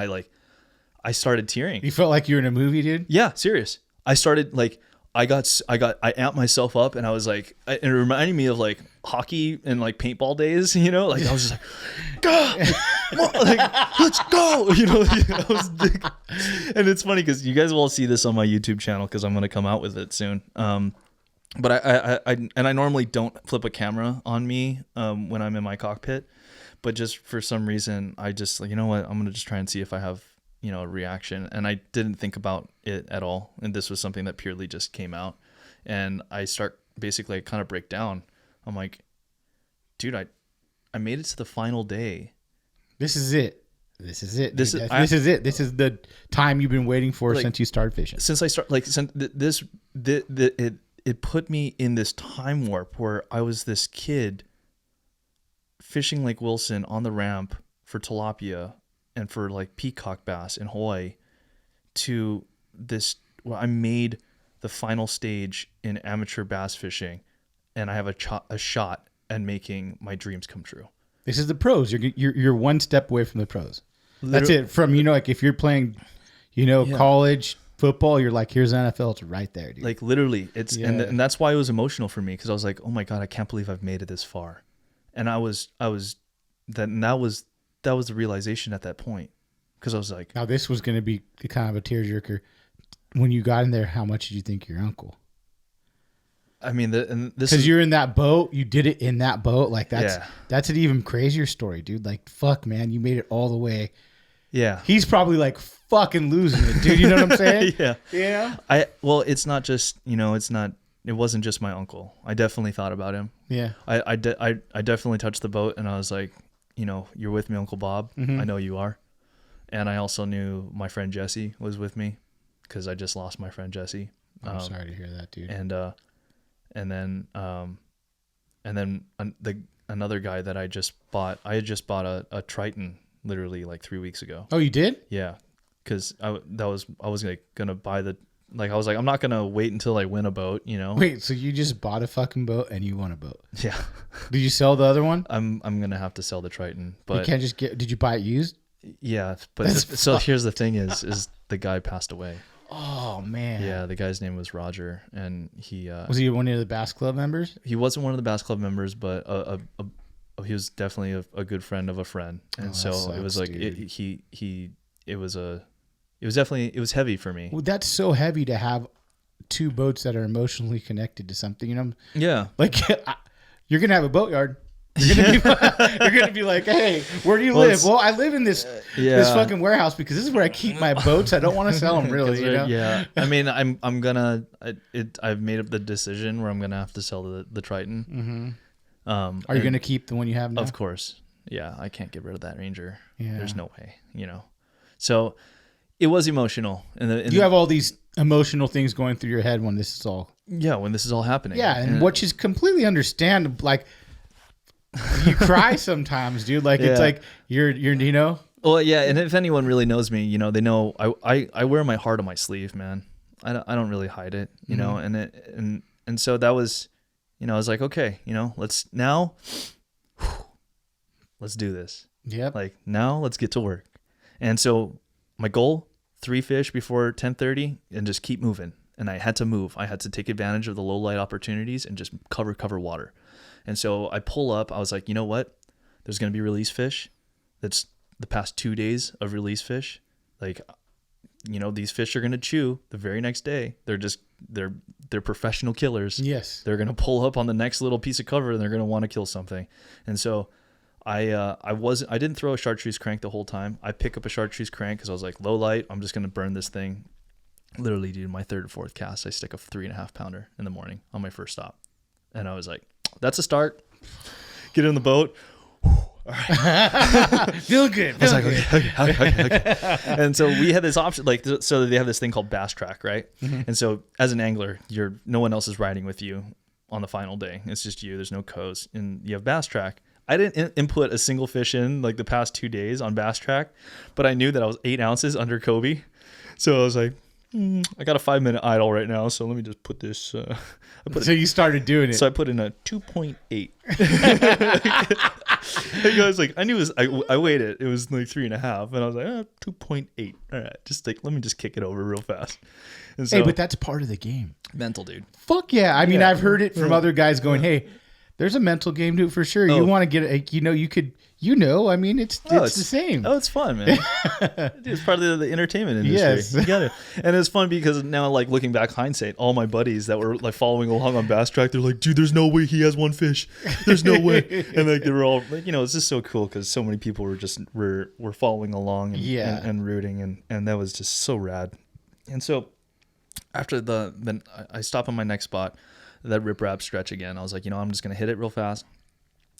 I started tearing. You felt like you were in a movie, dude? Yeah, serious. I started I amped myself up, and I was like, it reminded me of like hockey and like paintball days, I was just like, God, let's go, and it's funny because you guys will all see this on my YouTube channel because I'm going to come out with it soon. But I normally don't flip a camera on me when I'm in my cockpit, but just for some reason, I just I'm going to just try and see if I have a reaction. And I didn't think about it at all. And this was something that purely just came out. And I kind of break down. I'm like, dude, I made it to the final day. This is it. This is it. This is it. This is the time you've been waiting for since you started fishing. Since I it put me in this time warp where I was this kid fishing Lake Wilson on the ramp for tilapia and for like peacock bass in Hawaii to this. Well, I made the final stage in amateur bass fishing, and I have a shot at making my dreams come true. This is the pros. You're one step away from the pros. That's Literally, it. From like if you're playing, college football, you're like, here's NFL. It's right there, dude. like literally, it's and that's why it was emotional for me, because I was like, oh my God, I can't believe I've made it this far, and that was the realization at that point, because I was like, now this was going to be kind of a tearjerker. When you got in there, how much did you think your uncle? I mean, because you're in that boat, you did it in that boat. Like that's an even crazier story, dude. Like, fuck, man, you made it all the way. Yeah, he's probably like fucking losing it, dude. You know what I'm saying? Yeah. It's not just it wasn't just my uncle. I definitely thought about him. Yeah. I definitely touched the boat, and I was like, you're with me, Uncle Bob. Mm-hmm. I know you are. And I also knew my friend Jesse was with me, because I just lost my friend Jesse. I'm sorry to hear that, dude. And then another guy that I had just bought a Triton literally like 3 weeks ago. Oh, you did? Yeah. Cause I was like gonna buy I was like, I'm not gonna wait until I win a boat, Wait, so you just bought a fucking boat and you won a boat? Yeah. Did you sell the other one? I'm gonna have to sell the Triton, but you can't just did you buy it used? Yeah, but so here's the thing is the guy passed away. Oh man. Yeah, the guy's name was Roger, and he was he one of the Bass Club members? He wasn't one of the Bass Club members, but he was definitely a good friend of a friend, and so sucks, it was like it was heavy for me. Well, that's so heavy to have two boats that are emotionally connected to something. You know, Yeah. like you're gonna have a boatyard. You're gonna be like, hey, where do you live? Well, I live in this fucking warehouse because this is where I keep my boats. I don't want to sell them, really. You know? Yeah. I mean, I've made up the decision where I'm gonna have to sell the Triton. Mm-hmm. Are you gonna keep the one you have now? Of course. Yeah, I can't get rid of that Ranger. Yeah. There's no way. You know. So it was emotional, and you have all these emotional things going through your head when this is all. Yeah, when this is all happening. Yeah, and which is completely understandable. Like. You cry sometimes, dude. Like it's like you're you know. Well, yeah, and if anyone really knows me, you know, they know I wear my heart on my sleeve, man. I don't really hide it, you know, and so that was, you know, I was like, okay, you know, let's do this. Yep. Like now, let's get to work. And so my goal, 3 fish before 10:30, and just keep moving. And I had to move. I had to take advantage of the low light opportunities and just cover water. And so I pull up. I was like, you know what? There's going to be release fish. That's the past 2 days of release fish. Like, you know, these fish are going to chew the very next day. They're professional killers. Yes. They're going to pull up on the next little piece of cover and they're going to want to kill something. And so I didn't throw a chartreuse crank the whole time. I pick up a chartreuse crank because I was like, low light. I'm just going to burn this thing. Literally, dude, my 3rd or 4th cast, I stick a 3.5 pounder in the morning on my first stop. And I was like, that's a start. Get in the boat. All right. Feel good. I was like, okay. And so we had this option, like, so they have this thing called Bass Track, right? Mm-hmm. And so as an angler, no one else is riding with you on the final day. It's just you. There's no coast, and you have Bass Track. I didn't input a single fish in like the past 2 days on Bass Track, but I knew that I was 8 ounces under Kobe. So I was like, I got a 5-minute idle right now, so let me just put this. So you started doing it. So I put in a 2.8. I was like, I knew it was. I weighed it. It was like 3.5, and I was like, 2.8. All right, just like let me just kick it over real fast. And so, hey, but that's part of the game. Mental, dude. Fuck yeah! I mean, I've heard it from other guys going, "Hey, there's a mental game to it for sure. You want to get it? You know, you could." You know, I mean, it's the same. Oh, it's fun, man. It's part of the entertainment industry. Yes. You got it. And it's fun because now, like, looking back hindsight, all my buddies that were, like, following along on Bass Track, they're like, dude, there's no way he has 1 fish. There's no way. And, like, they were all, like, you know, it's just so cool because so many people were following along and rooting. And that was just so rad. And so after then I stop on my next spot, that rip-rap stretch again. I was like, you know, I'm just going to hit it real fast.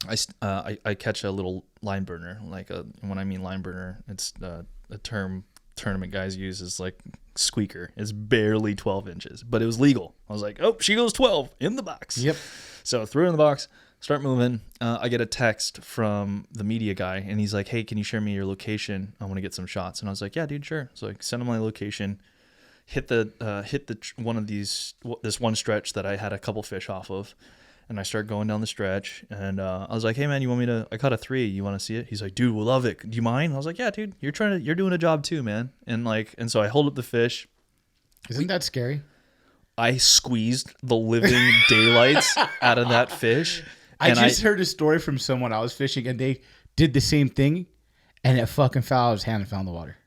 I catch a little line burner. Like when I mean line burner, it's a term tournament guys use is like squeaker. It's barely 12 inches, but it was legal. I was like, oh, she goes 12 in the box. Yep. So I threw it in the box, start moving. I get a text from the media guy, and he's like, hey, can you share me your location? I want to get some shots. And I was like, yeah, dude, sure. So I sent him my location. Hit one of this one stretch that I had a couple fish off of. And I start going down the stretch, and I was like, "Hey man, you want me to? I caught a 3. You want to see it?" He's like, "Dude, we'll love it. Do you mind?" I was like, "Yeah, dude. You're doing a job too, man." And so I hold up the fish. Isn't that scary? I squeezed the living daylights out of that fish. I just heard a story from someone I was fishing, and they did the same thing, and it fucking fell out of his hand and found the water.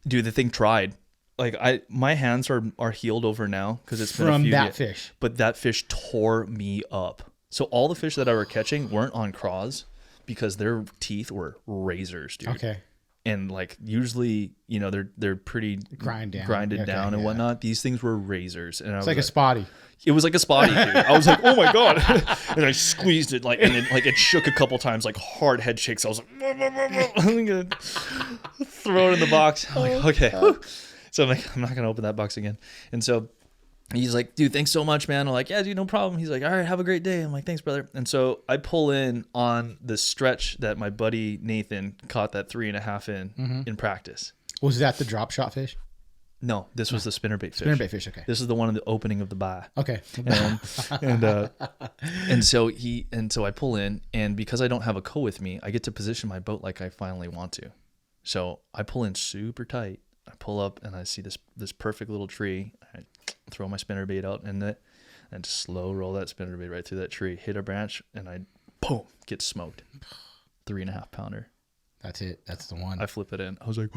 Dude, the thing tried. Like my hands are healed over now because it's been from a few that fish. But that fish tore me up. So all the fish that I were catching weren't on craws because their teeth were razors, dude. Okay. And like usually, you know, they're pretty grinded down and whatnot. These things were razors, and it's like a spotty. It was like a spotty, dude. I was like, oh my god, and I squeezed it like, and it shook a couple times, like hard head shakes. I was like, I'm gonna throw it in the box. I'm like, okay. So I'm like, I'm not gonna open that box again. And so he's like, dude, thanks so much, man. I'm like, yeah, dude, no problem. He's like, all right, have a great day. I'm like, thanks, brother. And so I pull in on the stretch that my buddy Nathan caught that 3.5 in practice. Was that the drop shot fish? No, this was the spinnerbait fish. Spinnerbait fish, okay. This is the one in the opening of the bar. Okay. And so I pull in, and because I don't have a co with me, I get to position my boat like I finally want to. So I pull in super tight. I pull up and I see this perfect little tree. I throw my spinnerbait out in it and just slow roll that spinnerbait right through that tree, hit a branch, and I boom, get smoked. 3.5 pounder. That's it. That's the one. I flip it in. I was like,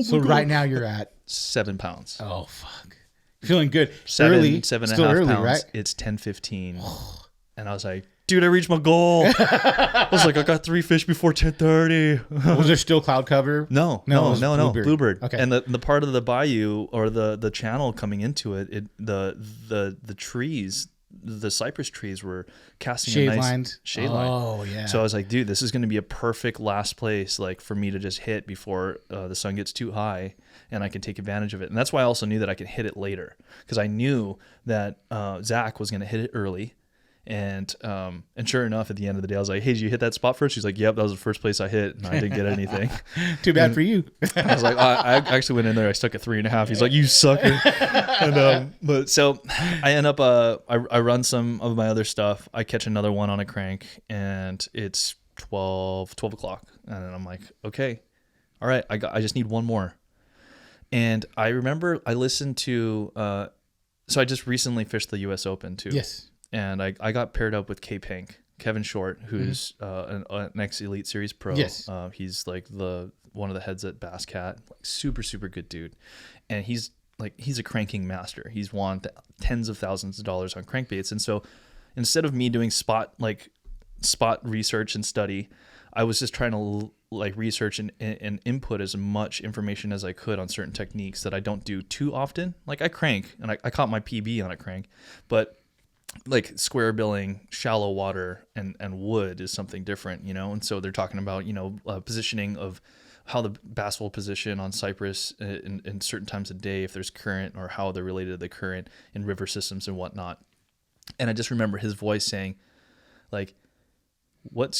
so right now you're at 7 pounds. Oh fuck. Feeling good. seven Early. and a Still half early, pounds. right? It's 10:15, and I was like, dude, I reached my goal. I was like, I got 3 fish before 10:30. Was there still cloud cover? No, it was bluebird. Okay. And the part of the bayou or the channel coming into it, the trees, the cypress trees were casting Shade a nice lines. shade line. Oh, yeah. So I was like, dude, this is going to be a perfect last place, like for me to just hit before the sun gets too high, and I can take advantage of it. And that's why I also knew that I could hit it later, because I knew that Zach was going to hit it early. And sure enough, at the end of the day, I was like, hey, did you hit that spot first? She's like, yep, that was the first place I hit, and I didn't get anything. Too bad for you. I was like, I actually went in there, I stuck at 3.5. He's like, you sucker. And but so I end up I run some of my other stuff. I catch another one on a crank, and it's 12 o'clock, and I'm like, okay, all right, I just need one more. And I remember I listened to so I just recently fished the US Open too. Yes. And I got paired up with Kevin Short, who's an ex-Elite Series pro. Yes. He's like one of the heads at Bass Cat, like super, super good dude. And he's a cranking master. He's won tens of thousands of dollars on crankbaits. And so instead of me doing spot research and study, I was just trying to research and input as much information as I could on certain techniques that I don't do too often. Like I crank, and I caught my PB on a crank, but like square billing, shallow water, and wood is something different, and so they're talking about positioning of how the bass will position on cypress in certain times of day if there's current, or how they're related to the current in river systems and whatnot. And I just remember his voice saying, like,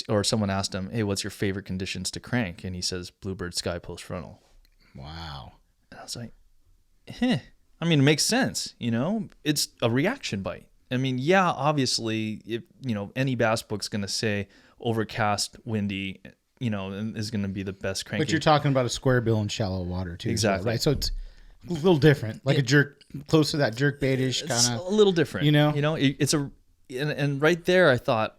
or someone asked him, hey, what's your favorite conditions to crank? And he says, bluebird sky post frontal. Wow. And I was like, I mean, it makes sense, it's a reaction bite. I mean, yeah, obviously, if any bass book's going to say overcast, windy, and is going to be the best cranking. But you're talking about a square bill in shallow water too. Exactly. Well, right? So it's a little different, like a jerk, close to that jerk baitish kind It's of. a little different. It's and right there I thought,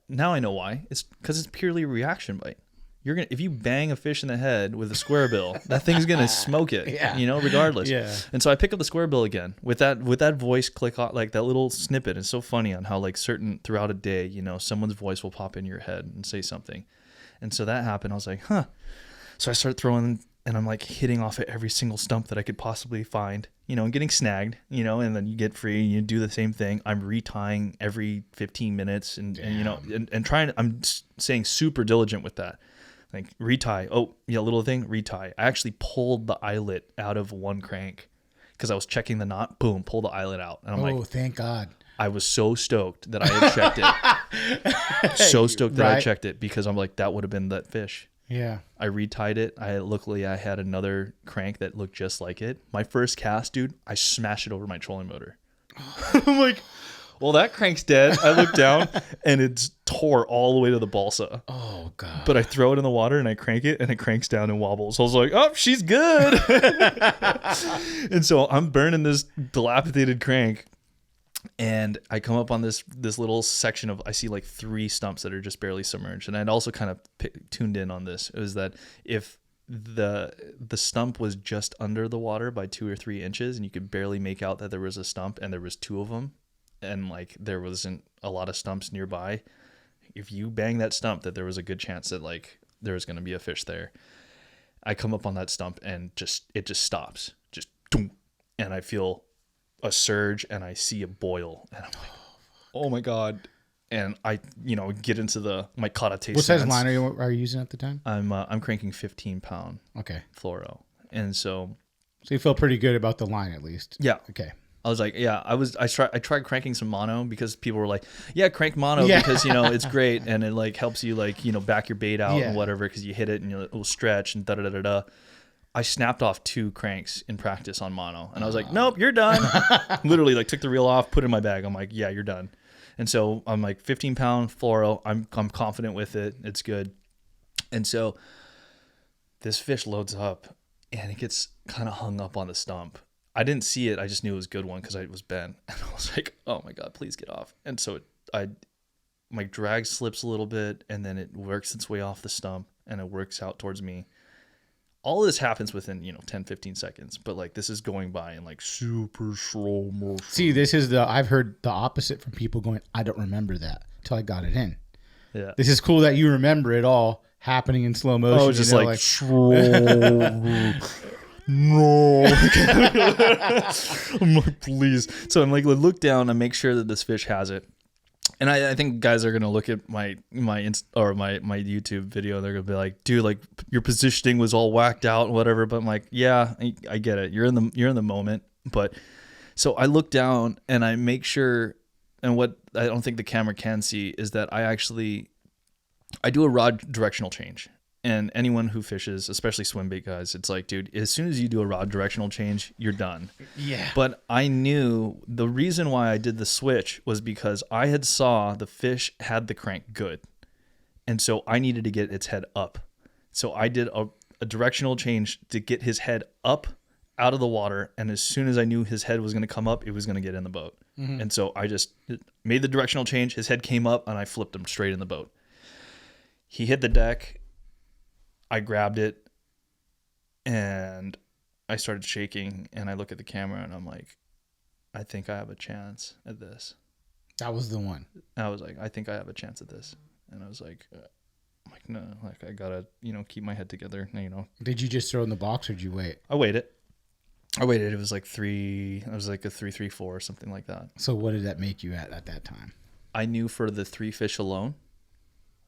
now I know why. It's because it's purely a reaction bite. If you bang a fish in the head with a square bill, that thing's gonna smoke it. Yeah. Regardless. Yeah. And so I pick up the square bill again with that voice click on, like that little snippet. It's so funny on how certain throughout a day, someone's voice will pop in your head and say something. And so that happened. I was like, huh. So I start throwing, and I'm hitting off at every single stump that I could possibly find, and getting snagged, and then you get free and you do the same thing. I'm retying every 15 minutes and trying. I'm saying super diligent with that. Like retie. Oh, yeah, little thing, retie. I actually pulled the eyelet out of one crank because I was checking the knot. Boom, pull the eyelet out. And I'm thank God. I was so stoked that I had checked it. So stoked that I checked it, because I'm like, that would have been that fish. Yeah. I retied it. Luckily I had another crank that looked just like it. My first cast, dude, I smashed it over my trolling motor. I'm like, well, that crank's dead. I look down and it's tore all the way to the balsa. Oh, God. But I throw it in the water and I crank it and it cranks down and wobbles. I was like, oh, she's good. And so I'm burning this dilapidated crank, and I come up on this little section of, I see 3 stumps that are just barely submerged. And I'd also kind of tuned in on this. It was that if the stump was just under the water by 2 or 3 inches and you could barely make out that there was a stump and there was 2 of them, and there wasn't a lot of stumps nearby, if you bang that stump, that there was a good chance that there was going to be a fish there. I come up on that stump and it just stops, just doom, and I feel a surge and I see a boil, and I'm like, oh my God. And I get into my Kata what size line are you using at the time? I'm cranking 15-pound okay fluoro, and so you feel pretty good about the line at least. Yeah. Okay. I was like, yeah, I tried cranking some mono, because people were like, yeah, crank mono because, it's great. And it helps you back your bait out and whatever, because you hit it and it will stretch and da-da-da-da-da. I snapped off 2 cranks in practice on mono, and I was like, nope, you're done. Literally took the reel off, put it in my bag. I'm like, yeah, you're done. And so I'm 15-pound fluoro. I'm confident with it. It's good. And so this fish loads up and it gets kind of hung up on the stump. I didn't see it. I just knew it was a good one because it was bent. And I was like, oh my God, please get off. And so my drag slips a little bit, and then it works its way off the stump and it works out towards me. all this happens within, 10, 15 seconds, but like this is going by in like super slow motion. See, I've heard the opposite from people going, I don't remember that till I got it in. Yeah. This is cool that you remember it all happening in slow motion. Oh, just like no. I'm like, please. So I'm like, look down and make sure that this fish has it. And I think guys are gonna look at my YouTube video. They're gonna be like, dude, like your positioning was all whacked out and whatever. But I'm like, yeah, I get it. You're in the moment. But so I look down and I make sure. And what I don't think the camera can see is that I do a rod directional change. And anyone who fishes, especially swim bait guys, it's like, dude, as soon as you do a rod directional change, you're done. Yeah. But I knew the reason why I did the switch was because I had saw the fish had the crank good. And so I needed to get its head up. So I did a directional change to get his head up out of the water. And as soon as I knew his head was going to come up, it was going to get in the boat. Mm-hmm. And so I just made the directional change. His head came up and I flipped him straight in the boat. He hit the deck. I grabbed it and I started shaking and I look at the camera and I'm like, I think I have a chance at this. That was the one. And I was like, I think I have a chance at this. And I was like, no, like I gotta, keep my head together. Did you just throw in the box or did you wait? I waited. It was like a 3-3-4 or something like that. So what did that make you at that time? I knew for the 3 fish alone,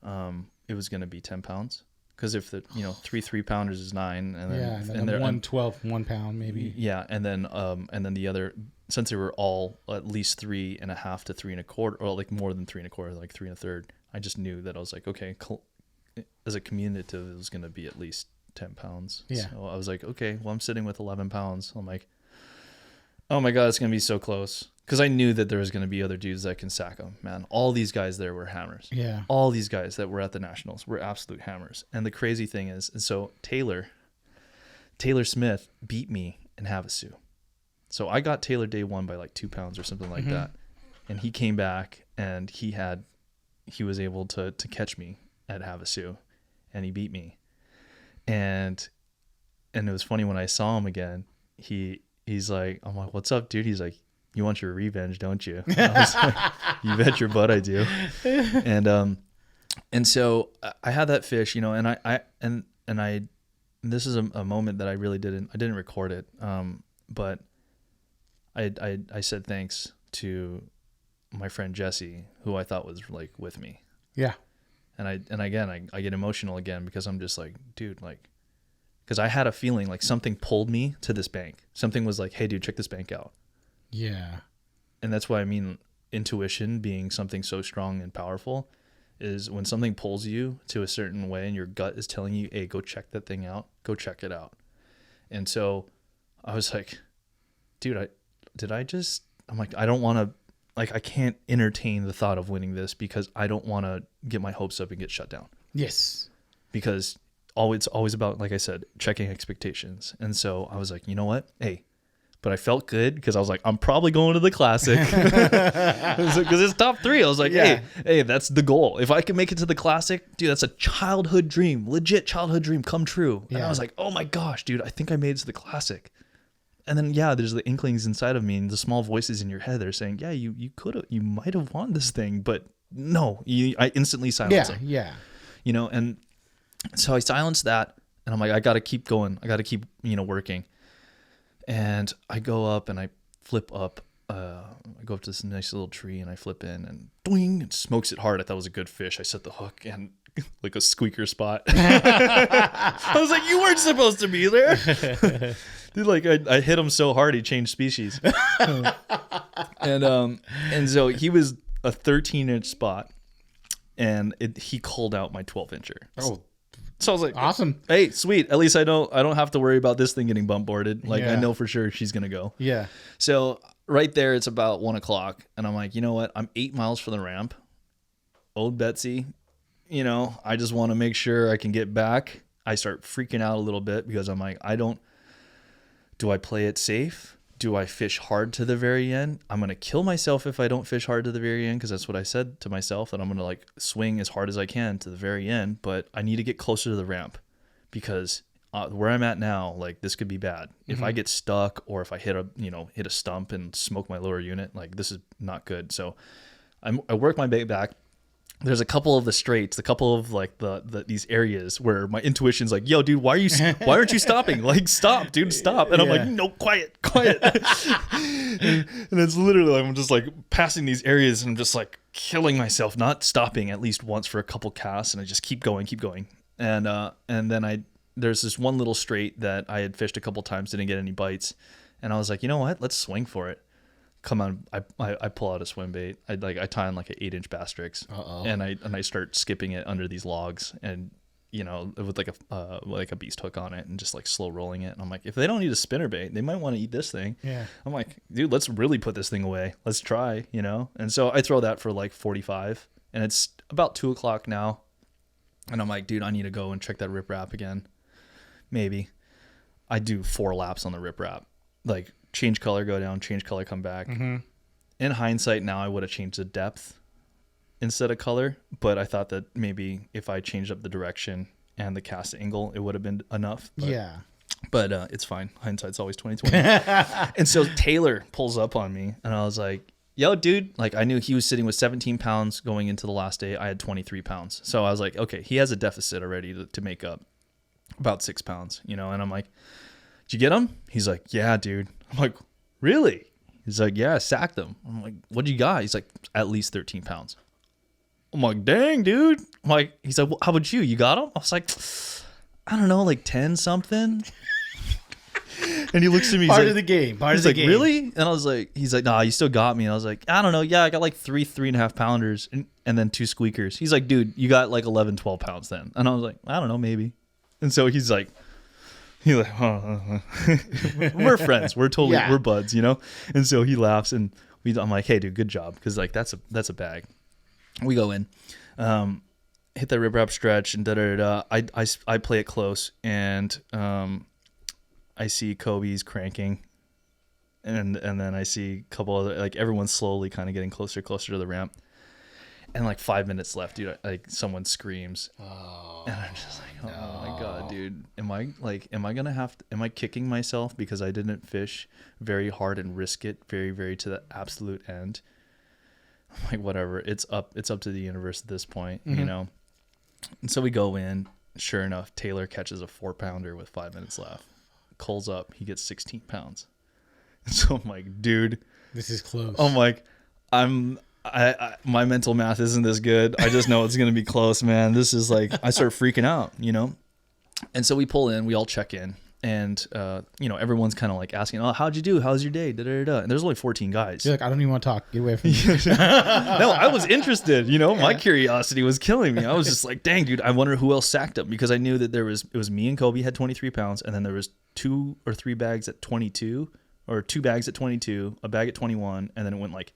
it was going to be 10 pounds. Because if the 3 3-pounders is 9, and then and 1 12 1 pound maybe. Yeah, and then the other, since they were all at least 3.5 to 3 1/4, or like more than 3 1/4, like 3 1/3. I just knew that I was like, okay, as a cumulative, it was going to be at least 10 pounds. Yeah. So I was like, okay, well I'm sitting with 11 pounds. I'm like, oh my god, it's going to be so close. Because I knew that there was going to be other dudes that can sack them, man. All these guys there were hammers. Yeah. All these guys that were at the Nationals were absolute hammers. And the crazy thing is, and so Taylor Smith beat me in Havasu. So I got Taylor day 1 by like 2 pounds or something like that. And he came back and he was able to catch me at Havasu and he beat me. And it was funny when I saw him again, he's like, I'm like, what's up, dude? He's like, you want your revenge, don't you? I was like, you bet your butt I do. And so I had that fish, and I this is a moment that I really didn't record it. But I said thanks to my friend Jesse, who I thought was like with me. Yeah. And again, I get emotional again because I'm just like, dude, like, because I had a feeling like something pulled me to this bank. Something was like, hey, dude, check this bank out. Yeah. And that's why I mean intuition being something so strong and powerful is when something pulls you to a certain way and your gut is telling you, hey, go check that thing out. Go check it out. And so I was like, dude, I'm like, I don't want to, like, I can't entertain the thought of winning this because I don't want to get my hopes up and get shut down. Yes. Because it's always about, like I said, checking expectations. And so I was like, you know what? Hey, but I felt good because I was like, I'm probably going to the Classic because it's top 3. I was like, hey, that's the goal. If I can make it to the Classic, dude, that's a childhood dream, legit childhood dream come true. Yeah. And I was like, oh my gosh, dude, I think I made it to the Classic. And then, there's the inklings inside of me and the small voices in your head that are saying, yeah, you might have won this thing, but no, I instantly silenced them. Yeah. And so I silenced that and I'm like, I got to keep going. I got to keep, working. And I go up and I flip up. I go up to this nice little tree and I flip in and doing, it smokes it hard. I thought it was a good fish. I set the hook and like a squeaker spot. I was like, you weren't supposed to be there. Dude, like I hit him so hard he changed species. And so he was a 13-inch spot and he called out my 12-incher. Oh. So I was like, awesome. Hey, sweet. At least I don't have to worry about this thing getting bump boarded. Like I know for sure she's going to go. Yeah. So right there, it's about 1:00 and I'm like, you know what? I'm 8 miles from the ramp. Old Betsy, I just want to make sure I can get back. I start freaking out a little bit because I'm like, do I play it safe? Do I fish hard to the very end? I'm going to kill myself if I don't fish hard to the very end because that's what I said to myself, that I'm going to like swing as hard as I can to the very end, but I need to get closer to the ramp because where I'm at now, like this could be bad. If I get stuck or if I hit a stump and smoke my lower unit, like this is not good. So I work my bait back. There's a couple of the straights, a couple of like these areas where my intuition's like, yo, dude, why aren't you stopping? Like, stop, dude, stop. And I'm like, no, quiet. And it's literally like, I'm just like passing these areas and I'm just like killing myself, not stopping at least once for a couple casts. And I just keep going. And then there's this one little straight that I had fished a couple times, didn't get any bites. And I was like, you know what? Let's swing for it. Come on, I pull out a swim bait. I tie on like an 8-inch bass tricks, and I start skipping it under these logs, and with like a beast hook on it, and just like slow rolling it. And I'm like, if they don't need a spinner bait, they might want to eat this thing. Yeah. I'm like, dude, let's really put this thing away. Let's try, And so I throw that for like 45, and it's about 2:00 now, and I'm like, dude, I need to go and check that riprap again. Maybe I do 4 laps on the riprap, like. Change color, go down, change color, come back. In hindsight, now I would have changed the depth instead of color, but I thought that maybe if I changed up the direction and the cast angle, it would have been enough. But it's fine. Hindsight's always 20/20. And so Taylor pulls up on me, and I was like, yo, dude, like I knew he was sitting with 17 pounds going into the last day. I had 23 pounds. So I was like, okay, he has a deficit already to make up about 6 pounds, and I'm like, did you get him? He's like, yeah, dude. I'm like, really? He's like, yeah, I sacked him. I'm like, what do you got? He's like, at least 13 pounds. I'm like, dang, dude. I'm like, he's like, well, how about you? You got him? I was like, I don't know, like 10 something. And he looks at me. Part of the game. He's like, really? And I was like, he's like, nah, you still got me. And I was like, I don't know. Yeah, I got like 3.5 pounders and then 2 squeakers. He's like, dude, you got like 11, 12 pounds then. And I was like, I don't know, maybe. And so he's like, we're friends. We're totally, we're buds, And so he laughs, and I'm like, hey, dude, good job. Cause like, that's a bag. We go in, hit that riprap stretch and I play it close, and, I see Kobe's cranking, and then I see a couple other, like everyone's slowly kind of getting closer to the ramp. And like 5 minutes left, dude, like someone screams. And I'm just like, oh my God, dude. Am I kicking myself because I didn't fish very hard and risk it very, very to the absolute end? I'm like, whatever. It's up to the universe at this point, And so we go in. Sure enough, Taylor catches a 4-pounder with 5 minutes left. Culls up. He gets 16 pounds. So I'm like, dude. This is close. I'm like, my mental math isn't this good. I just know it's going to be close, man. This is like, I start freaking out, And so we pull in, we all check in, and, everyone's kind of like asking, oh, how'd you do? How's your day? And there's only 14 guys. You're like, I don't even want to talk. Get away from me. No, I was interested, my curiosity was killing me. I was just like, dang, dude, I wonder who else sacked up, because I knew that it was me and Kobe had 23 pounds. And then there was 2 or 3 bags at 22, or 2 bags at 22, a bag at 21. And then it went like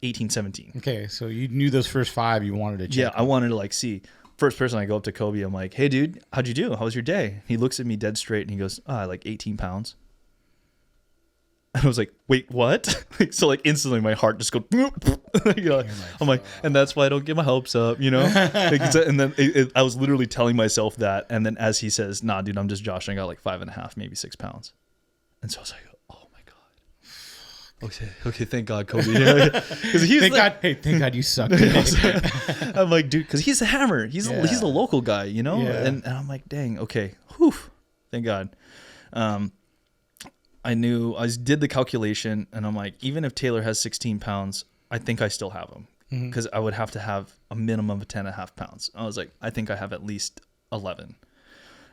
18, 17. Okay, so you knew those first 5 you wanted to check. Yeah, I wanted to like see. First person, I go up to Kobe, I'm like, hey, dude, how'd you do? How was your day? He looks at me dead straight and he goes, like 18 pounds. And I was like, wait, what? So like instantly my heart just goes, I'm like, and that's why I don't get my hopes up, And then I was literally telling myself that. And then as he says, nah, dude, I'm just joshing. I got like 5.5, maybe 6 pounds. And so I was like, okay, thank God, Kobe. Thank God you suck. I'm like, dude, because he's a hammer. He's a local guy, Yeah. And I'm like, dang, okay, whew, thank God. I did the calculation, and I'm like, even if Taylor has 16 pounds, I think I still have him, because I would have to have a minimum of 10.5 pounds. I was like, I think I have at least 11.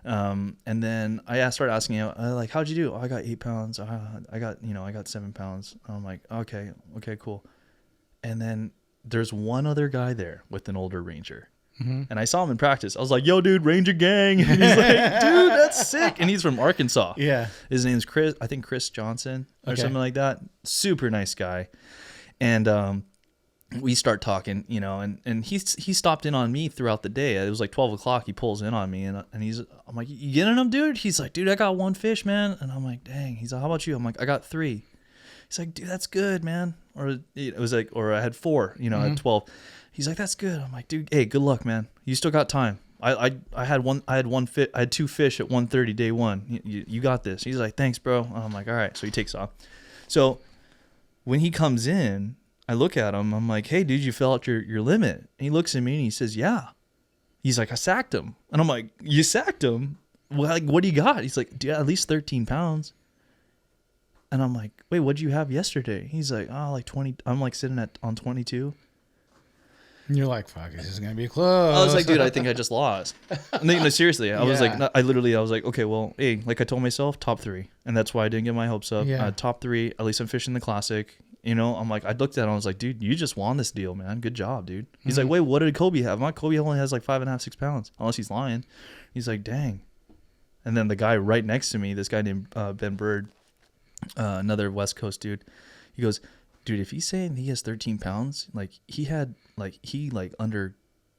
And then I started asking him, like, how'd you do? Oh, I got 8 pounds. I got 7 pounds. I'm like, okay, cool. And then there's one other guy there with an older Ranger. And I saw him in practice. I was like, yo, dude, Ranger gang. And he's like, dude, that's sick. And he's from Arkansas. Yeah. His name's Chris, I think Chris Johnson or something like that. Super nice guy. And, we start talking, and he stopped in on me throughout the day. It was like 12 o'clock. He pulls in on me, and I'm like, you getting him, dude? He's like, dude, I got 1 fish, man. And I'm like, dang. He's like, how about you? I'm like, I got 3. He's like, dude, that's good, man. Or it was like, or I had 4, at 12. He's like, that's good. I'm like, dude, hey, good luck, man. You still got time. I had two fish at 130 day one. You got this. He's like, thanks, bro. And I'm like, all right. So he takes off. So when he comes in, I look at him. I'm like, hey, dude, you fell out your limit. And he looks at me and he says, yeah. He's like, I sacked him. And I'm like, you sacked him? Well, like, what do you got? He's like, dude, at least 13 pounds. And I'm like, wait, what'd you have yesterday? He's like, oh, like 20. I'm like sitting on 22. And you're like, fuck, this is going to be close. I was like, dude, I think I just lost. No, seriously. I was like, I was like, okay, well, hey, like I told myself, top 3. And that's why I didn't get my hopes up. Yeah. Top 3, at least I'm fishing the classic. You know, I'm like, I looked at him, I was like, dude, you just won this deal, man. Good job, dude. He's like, wait, what did Kobe have? My Kobe only has like 5.5, 6 pounds, unless he's lying. He's like, dang. And then the guy right next to me, this guy named Ben Bird, another West Coast dude, he goes, dude, if he's saying he has 13 pounds, like he definitely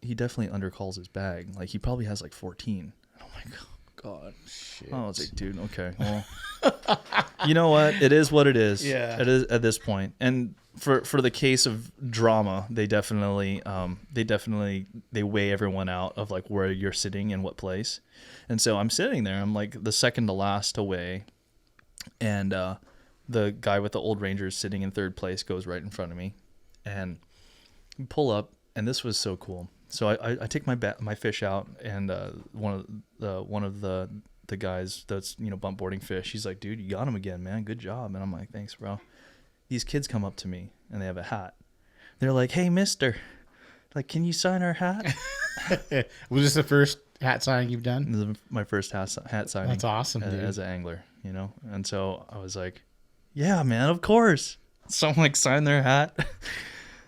undercalls his bag. Like he probably has like 14. Oh my God. Shit. I was like, dude, okay, well, you know what? It is what it is. Yeah. It is at this point. And for the case of drama, they definitely they weigh everyone out of like where you're sitting and what place. And so I'm sitting there. I'm like the second to last to weigh, and the guy with the old Rangers sitting in third place goes right in front of me, and we pull up, and this was so cool. So I take my fish out, and one of the guys that's bump boarding fish, he's like, dude, you got him again, man, good job. And I'm like, thanks, bro. These kids come up to me and they have a hat. They're like, hey, mister, like, can you sign our hat? Was this the first hat signing you've done? This is my first hat signing. That's awesome, dude. As an angler, and so I was like, yeah, man, of course. So I'm like, sign their hat.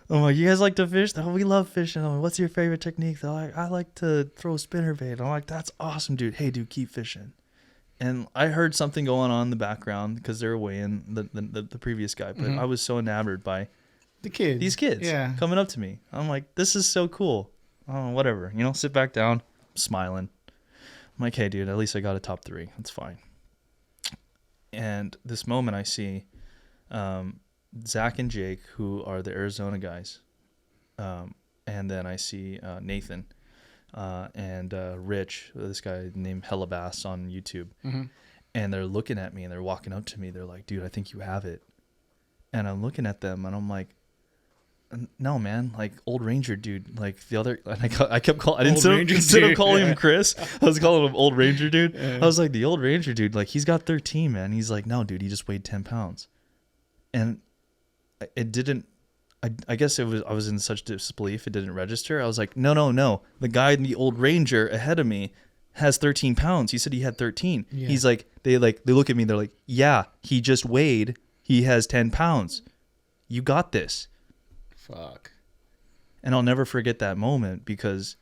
I'm like, you guys like to fish? Oh, we love fishing. I'm like, what's your favorite technique? They're like, I like to throw spinnerbait. I'm like, that's awesome, dude. Hey, dude, keep fishing. And I heard something going on in the background because they were weighing the previous guy. But I was so enamored by these kids coming up to me. I'm like, this is so cool. Oh, whatever. Sit back down, smiling. I'm like, hey, dude, at least I got a top 3. That's fine. And this moment I see Zach and Jake, who are the Arizona guys. And then I see Nathan and Rich, this guy named Hellabass on YouTube. Mm-hmm. And they're looking at me and they're walking up to me. They're like, dude, I think you have it. And I'm looking at them and I'm like, no, man, like old Ranger dude, like the other, and I kept calling, instead of calling him Chris, I was calling him Old Ranger dude. Yeah. I was like, the Old Ranger dude, like he's got 13, man. He's like, no, dude, he just weighed 10 pounds. And it didn't, I guess I was in such disbelief, it didn't register. I was like, no. The guy in the Old Ranger ahead of me has 13 pounds. He said he had 13. Yeah. He's like, they look at me, they're like, yeah, he just weighed, he has 10 pounds. You got this. Fuck. And I'll never forget that moment because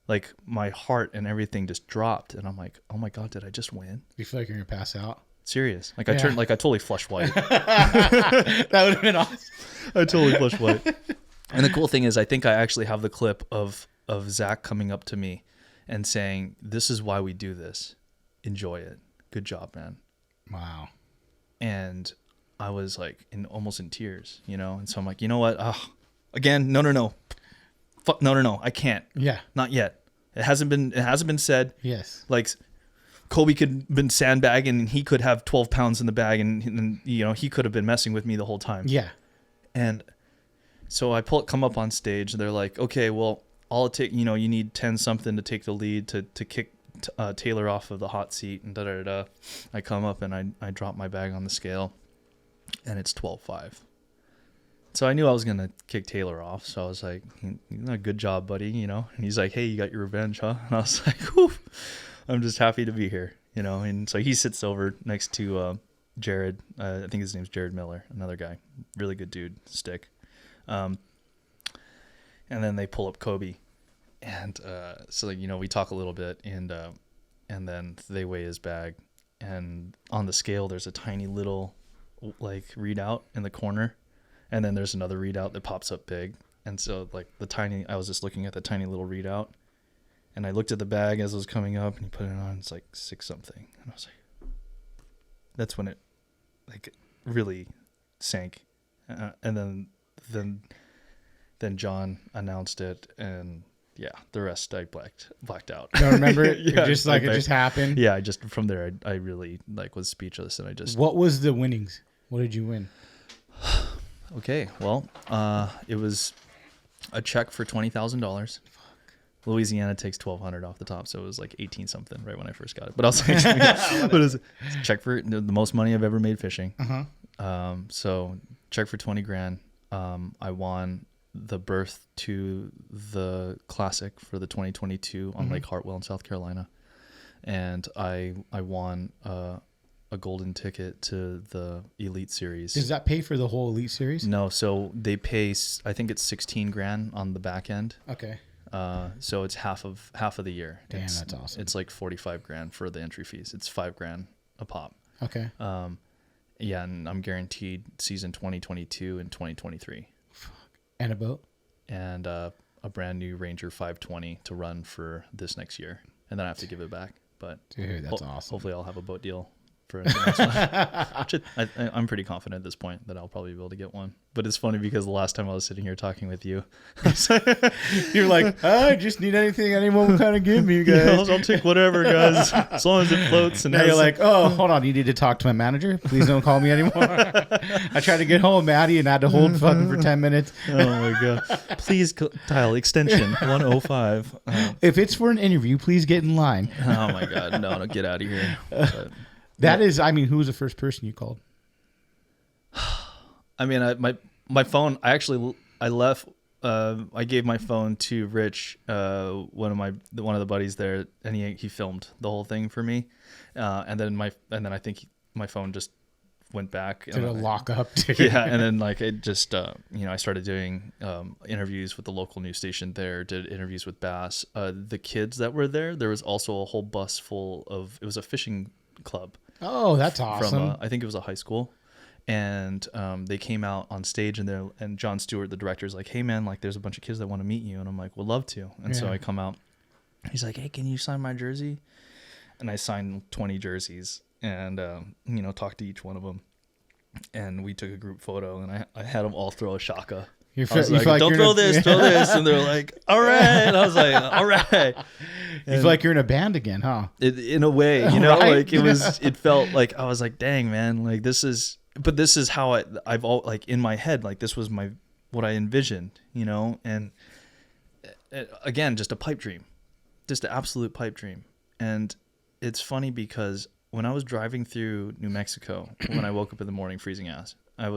like my heart and everything just dropped and I'm like, oh my God, did I just win? You feel like you're gonna pass out? Serious. Like I turned, like I totally flushed white. That would have been awesome. I totally flushed white. And the cool thing is I think I actually have the clip of Zach coming up to me and saying, this is why we do this. Enjoy it. Good job, man. Wow. And I was like almost in tears, and so I'm like, you know what? Again, no. Fuck, no. I can't. Yeah. Not yet. It hasn't been said. Yes. Like Kobe could have been sandbagging and he could have 12 pounds in the bag and he could have been messing with me the whole time. Yeah. And so I come up on stage. They're like, okay, well, all it take, you need 10 something to take the lead to kick Taylor off of the hot seat and da-da-da-da. I come up and I drop my bag on the scale. And it's 12.5. So I knew I was going to kick Taylor off. So I was like, good job, buddy, And he's like, hey, you got your revenge, huh? And I was like, whew, I'm just happy to be here, And so he sits over next to Jared. I think his name's Jared Miller, another guy. Really good dude, stick. And then they pull up Kobe. And so, we talk a little bit. And then they weigh his bag. And on the scale, there's a tiny little like readout in the corner, and then there's another readout that pops up big. And so like I was just looking at the tiny little readout, and I looked at the bag as it was coming up, and he put it on. It's like 6 something, and I was like, that's when it like really sank. And then John announced it, and yeah, the rest I blacked out. Don't remember it? Yeah, Just like it just happened? Yeah, I just from there I really like was speechless, and I just What was the winnings? What did you win? okay. Well, it was a check for $20,000. Louisiana takes $1,200 off the top, so it was like 18 something right when I first got it. But I was like, what is it? Check for the most money I've ever made fishing. So check for 20 grand. I won the berth to the classic for the 2022 on Lake Hartwell in South Carolina, and I won a golden ticket to the Elite Series. Does that pay for the whole Elite Series? No, so they pay. I think it's 16 grand on the back end. Okay. So it's half of the year. Damn, that's awesome. It's like 45 grand for the entry fees. It's 5 grand a pop. Okay. Yeah, and I'm guaranteed season 2022 and 2023. And a boat? And a brand new Ranger 520 to run for this next year, and then I have to give it back. But dude, that's awesome. Hopefully, I'll have a boat deal for the next one. I'm pretty confident at this point that I'll probably be able to get one. But it's funny because the last time I was sitting here talking with you, you're like, I just need anyone will kind of give me, guys. I'll take whatever, guys, as long as it floats. And now you're like, oh, hold on, you need to talk to my manager. Please don't call me anymore. I tried to get home, Matty, and I had to hold fucking for 10 minutes. Oh my god! Please dial extension 105. If it's for an interview, please get in line. Oh my god! No, get out of here. But, that is, I mean, who was the first person you called? I mean, my phone. I left. I gave my phone to Rich, one of the buddies there, and he filmed the whole thing for me. And then I think my phone just went back. Did it lock up? Yeah, and then like it just I started doing interviews with the local news station there. Did interviews with Bass. The kids that were there. There was also a whole bus full of. It was a fishing club. Oh, that's awesome. From I think it was a high school. And they came out on stage, and John Stewart, the director, is like, "Hey man, like there's a bunch of kids that want to meet you," and I'm like, "Would love to." And so I come out. He's like, "Hey, can you sign my jersey?" And I signed 20 jerseys, and talked to each one of them, and we took a group photo, and I had them all throw a shaka. I was like, "Don't throw this, throw this," and they're like, "All right." And I was like, "All right." You feel like you're in a band again, huh? In a way, right? like it felt like I was like, "Dang, man, like this is." But this is how I've all like in my head, like this was what I envisioned, and again, just a pipe dream, just an absolute pipe dream. And it's funny because when I was driving through New Mexico, when I woke up in the morning freezing ass, I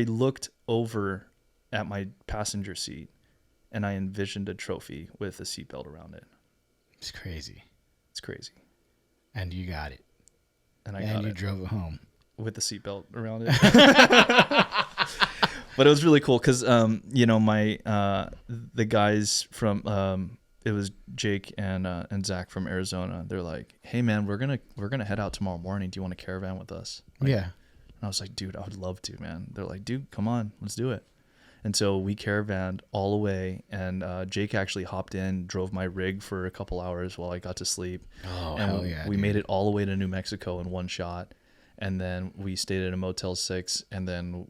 looked over at my passenger seat and I envisioned a trophy with a seatbelt around it. It's crazy. It's crazy. And you got it. And I got it. And you drove it home. With the seatbelt around it. But it was really cool because, my the guys from it was Jake and Zach from Arizona. They're like, "Hey man, we're gonna head out tomorrow morning. Do you want to caravan with us?" Like, yeah. And I was like, "Dude, I would love to, man." They're like, "Dude, come on, let's do it." And so we caravanned all the way, and Jake actually hopped in, drove my rig for a couple hours while I got to sleep. Oh, and hell yeah! We made it all the way to New Mexico in one shot. And then we stayed at a Motel 6, and then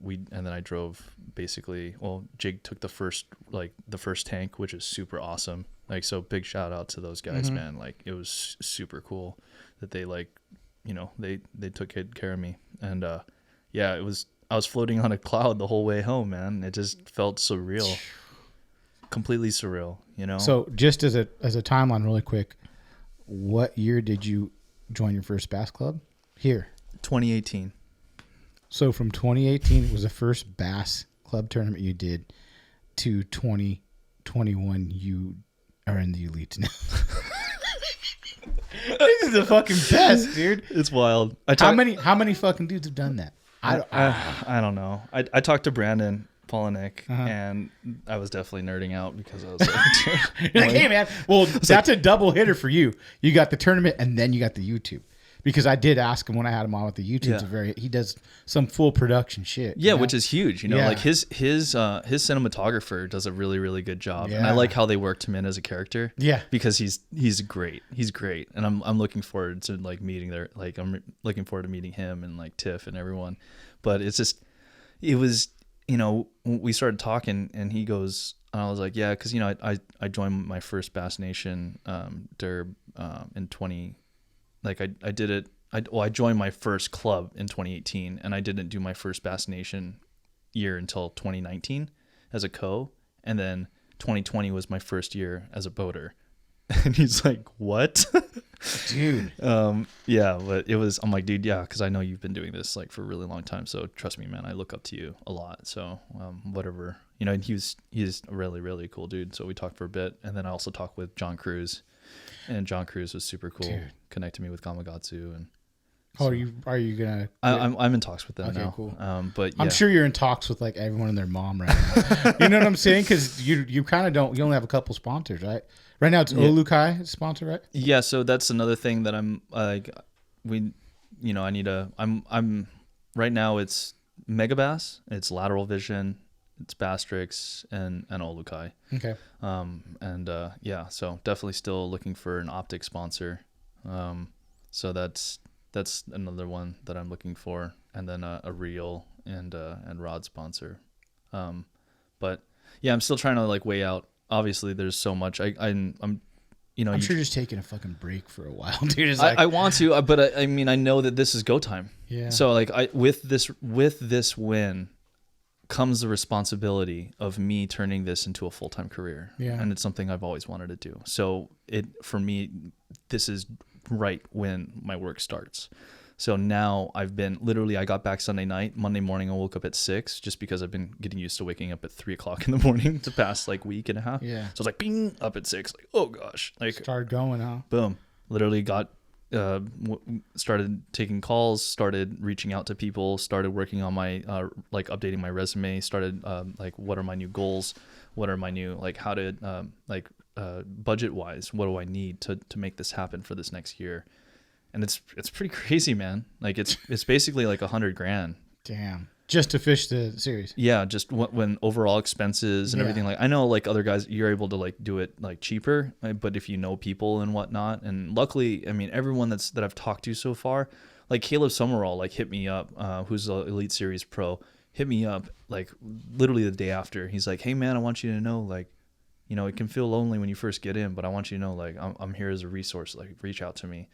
I drove basically. Well, Jake took the first tank, which is super awesome. Like, so big shout out to those guys, man. Like, it was super cool that they they took good care of me. And I was floating on a cloud the whole way home, man. It just felt surreal, completely surreal, So just as a timeline, really quick, what year did you join your first bass club here? 2018. So from 2018 was the first bass club tournament you did to 2021 you are in the elites now. This is the fucking best, dude. It's wild. How many fucking dudes have done that? I don't know. I talked to Brandon Polinick, and I was definitely nerding out because I was like, dude, hey man, well that's a double hitter for you. You got the tournament and then you got the YouTube. Because I did ask him when I had him on with the YouTube. He does some full production shit. Yeah, which is huge. Like his cinematographer does a really, really good job. Yeah. And I like how they worked him in as a character. Yeah, because he's great. He's great, and I'm looking forward to meeting I'm looking forward to meeting him and like Tiff and everyone. But it's just, it was, we started talking, and he goes, And I was like, yeah, because, you know, I joined my first Bass Nation derb in 20, like I did it. I joined my first club in 2018, and I didn't do my first Bass Nation year until 2019 as a co. And then 2020 was my first year as a boater. And he's like, what? Dude. Yeah, but it was, I'm like, dude, yeah, because I know you've been doing this like for a really long time. So trust me, man, I look up to you a lot. So whatever, you know, he's a really, really cool dude. So we talked for a bit. And then I also talked with John Cruz. And John Cruz was super cool. Dude. Connected me with Gamakatsu. And Are you gonna? I'm in talks with them Okay, now. cool. But yeah. I'm sure you're in talks with like everyone and their mom right now. You know what I'm saying? Because you kind of don't. You only have a couple sponsors, right? Right now it's Olukai sponsor, right? Yeah. So that's another thing that I'm like, I need a. I'm right now. It's Megabass. It's Lateral Vision. It's Bastrix and Olukai. Okay. Yeah. So definitely still looking for an optic sponsor. So that's another one that I'm looking for, and then a reel and rod sponsor. But yeah, I'm still trying to like weigh out. Obviously, there's so much. I'm I'm sure you're just taking a fucking break for a while, dude. It's like, I want to, but I mean, I know that this is go time. Yeah. So like, with this win comes the responsibility of me turning this into a full-time career. Yeah. And it's something I've always wanted to do. So for me, this is right when my work starts. So now I got back Sunday night. Monday morning I woke up at 6 just because I've been getting used to waking up at 3 o'clock in the morning the past like week and a half. Yeah. So it's like bing, up at 6, like, oh gosh, like started going, huh? boom, literally got started taking calls, started reaching out to people, started working on my like updating my resume, started like what are my new goals, what are my new like how to budget wise, what do I need to make this happen for this next year. And it's pretty crazy, man. Like it's basically like $100,000. Damn. Just to fish the series. Yeah, just when overall expenses and everything. Like I know, like other guys, you're able to like do it like cheaper, but if you know people and whatnot, and luckily, I mean, everyone that I've talked to so far, like Caleb Summerall, like hit me up, who's the Elite Series pro, hit me up like literally the day after. He's like, hey man, I want you to know, like, you know, it can feel lonely when you first get in, but I want you to know, like, I'm here as a resource. Like, reach out to me.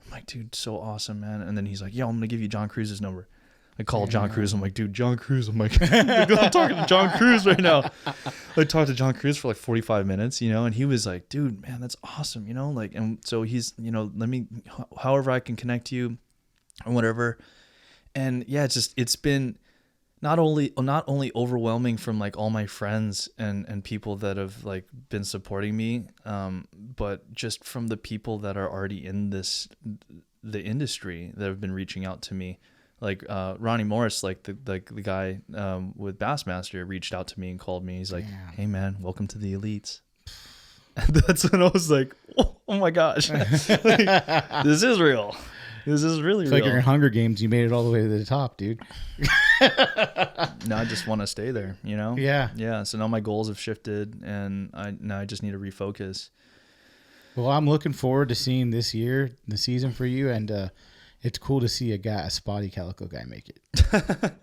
I'm like, dude, so awesome, man. And then he's like, yo, I'm gonna give you John Cruz's number. I call John Cruz. I'm like, dude, John Cruz. I'm like, I'm talking to John Cruz right now. I talked to John Cruz for like 45 minutes, you know, and he was like, dude, man, that's awesome, you know, like, and so he's, you know, however I can connect you or whatever. And yeah, it's been not only overwhelming from like all my friends and people that have like been supporting me, but just from the people that are already in the industry that have been reaching out to me. Like Ronnie Morris, like the guy with Bassmaster reached out to me and called me. He's like, hey man, welcome to the elites. And that's when I was like, oh my gosh, like, this is real. This is really real. Like you're in Hunger Games, you made it all the way to the top, dude. Now I just want to stay there, you know? Yeah. Yeah. So now my goals have shifted, and I just need to refocus. Well, I'm looking forward to seeing this year, the season for you, and it's cool to see a spotty calico guy make it. Do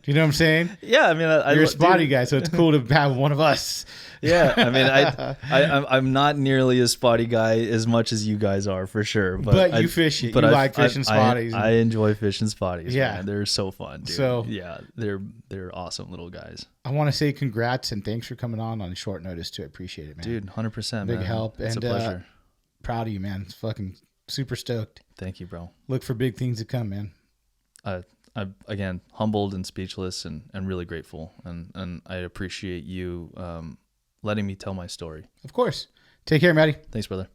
you know what I'm saying? Yeah, I mean, you're a spotty guy, so it's cool to have one of us. Yeah, I mean, I'm not nearly as spotty guy as much as you guys are for sure. But you fish it. You like fishing spotties. I enjoy fishing spotties. Yeah, man. They're so fun, dude. So yeah, they're awesome little guys. I want to say congrats and thanks for coming on short notice too. I appreciate it, man. Dude, 100%. Big help. It's a pleasure. Proud of you, man. It's fucking super stoked. Thank you, bro. Look for big things to come, man. I'm again humbled and speechless and really grateful, and I appreciate you letting me tell my story. Of course. Take care, Matty. Thanks, brother.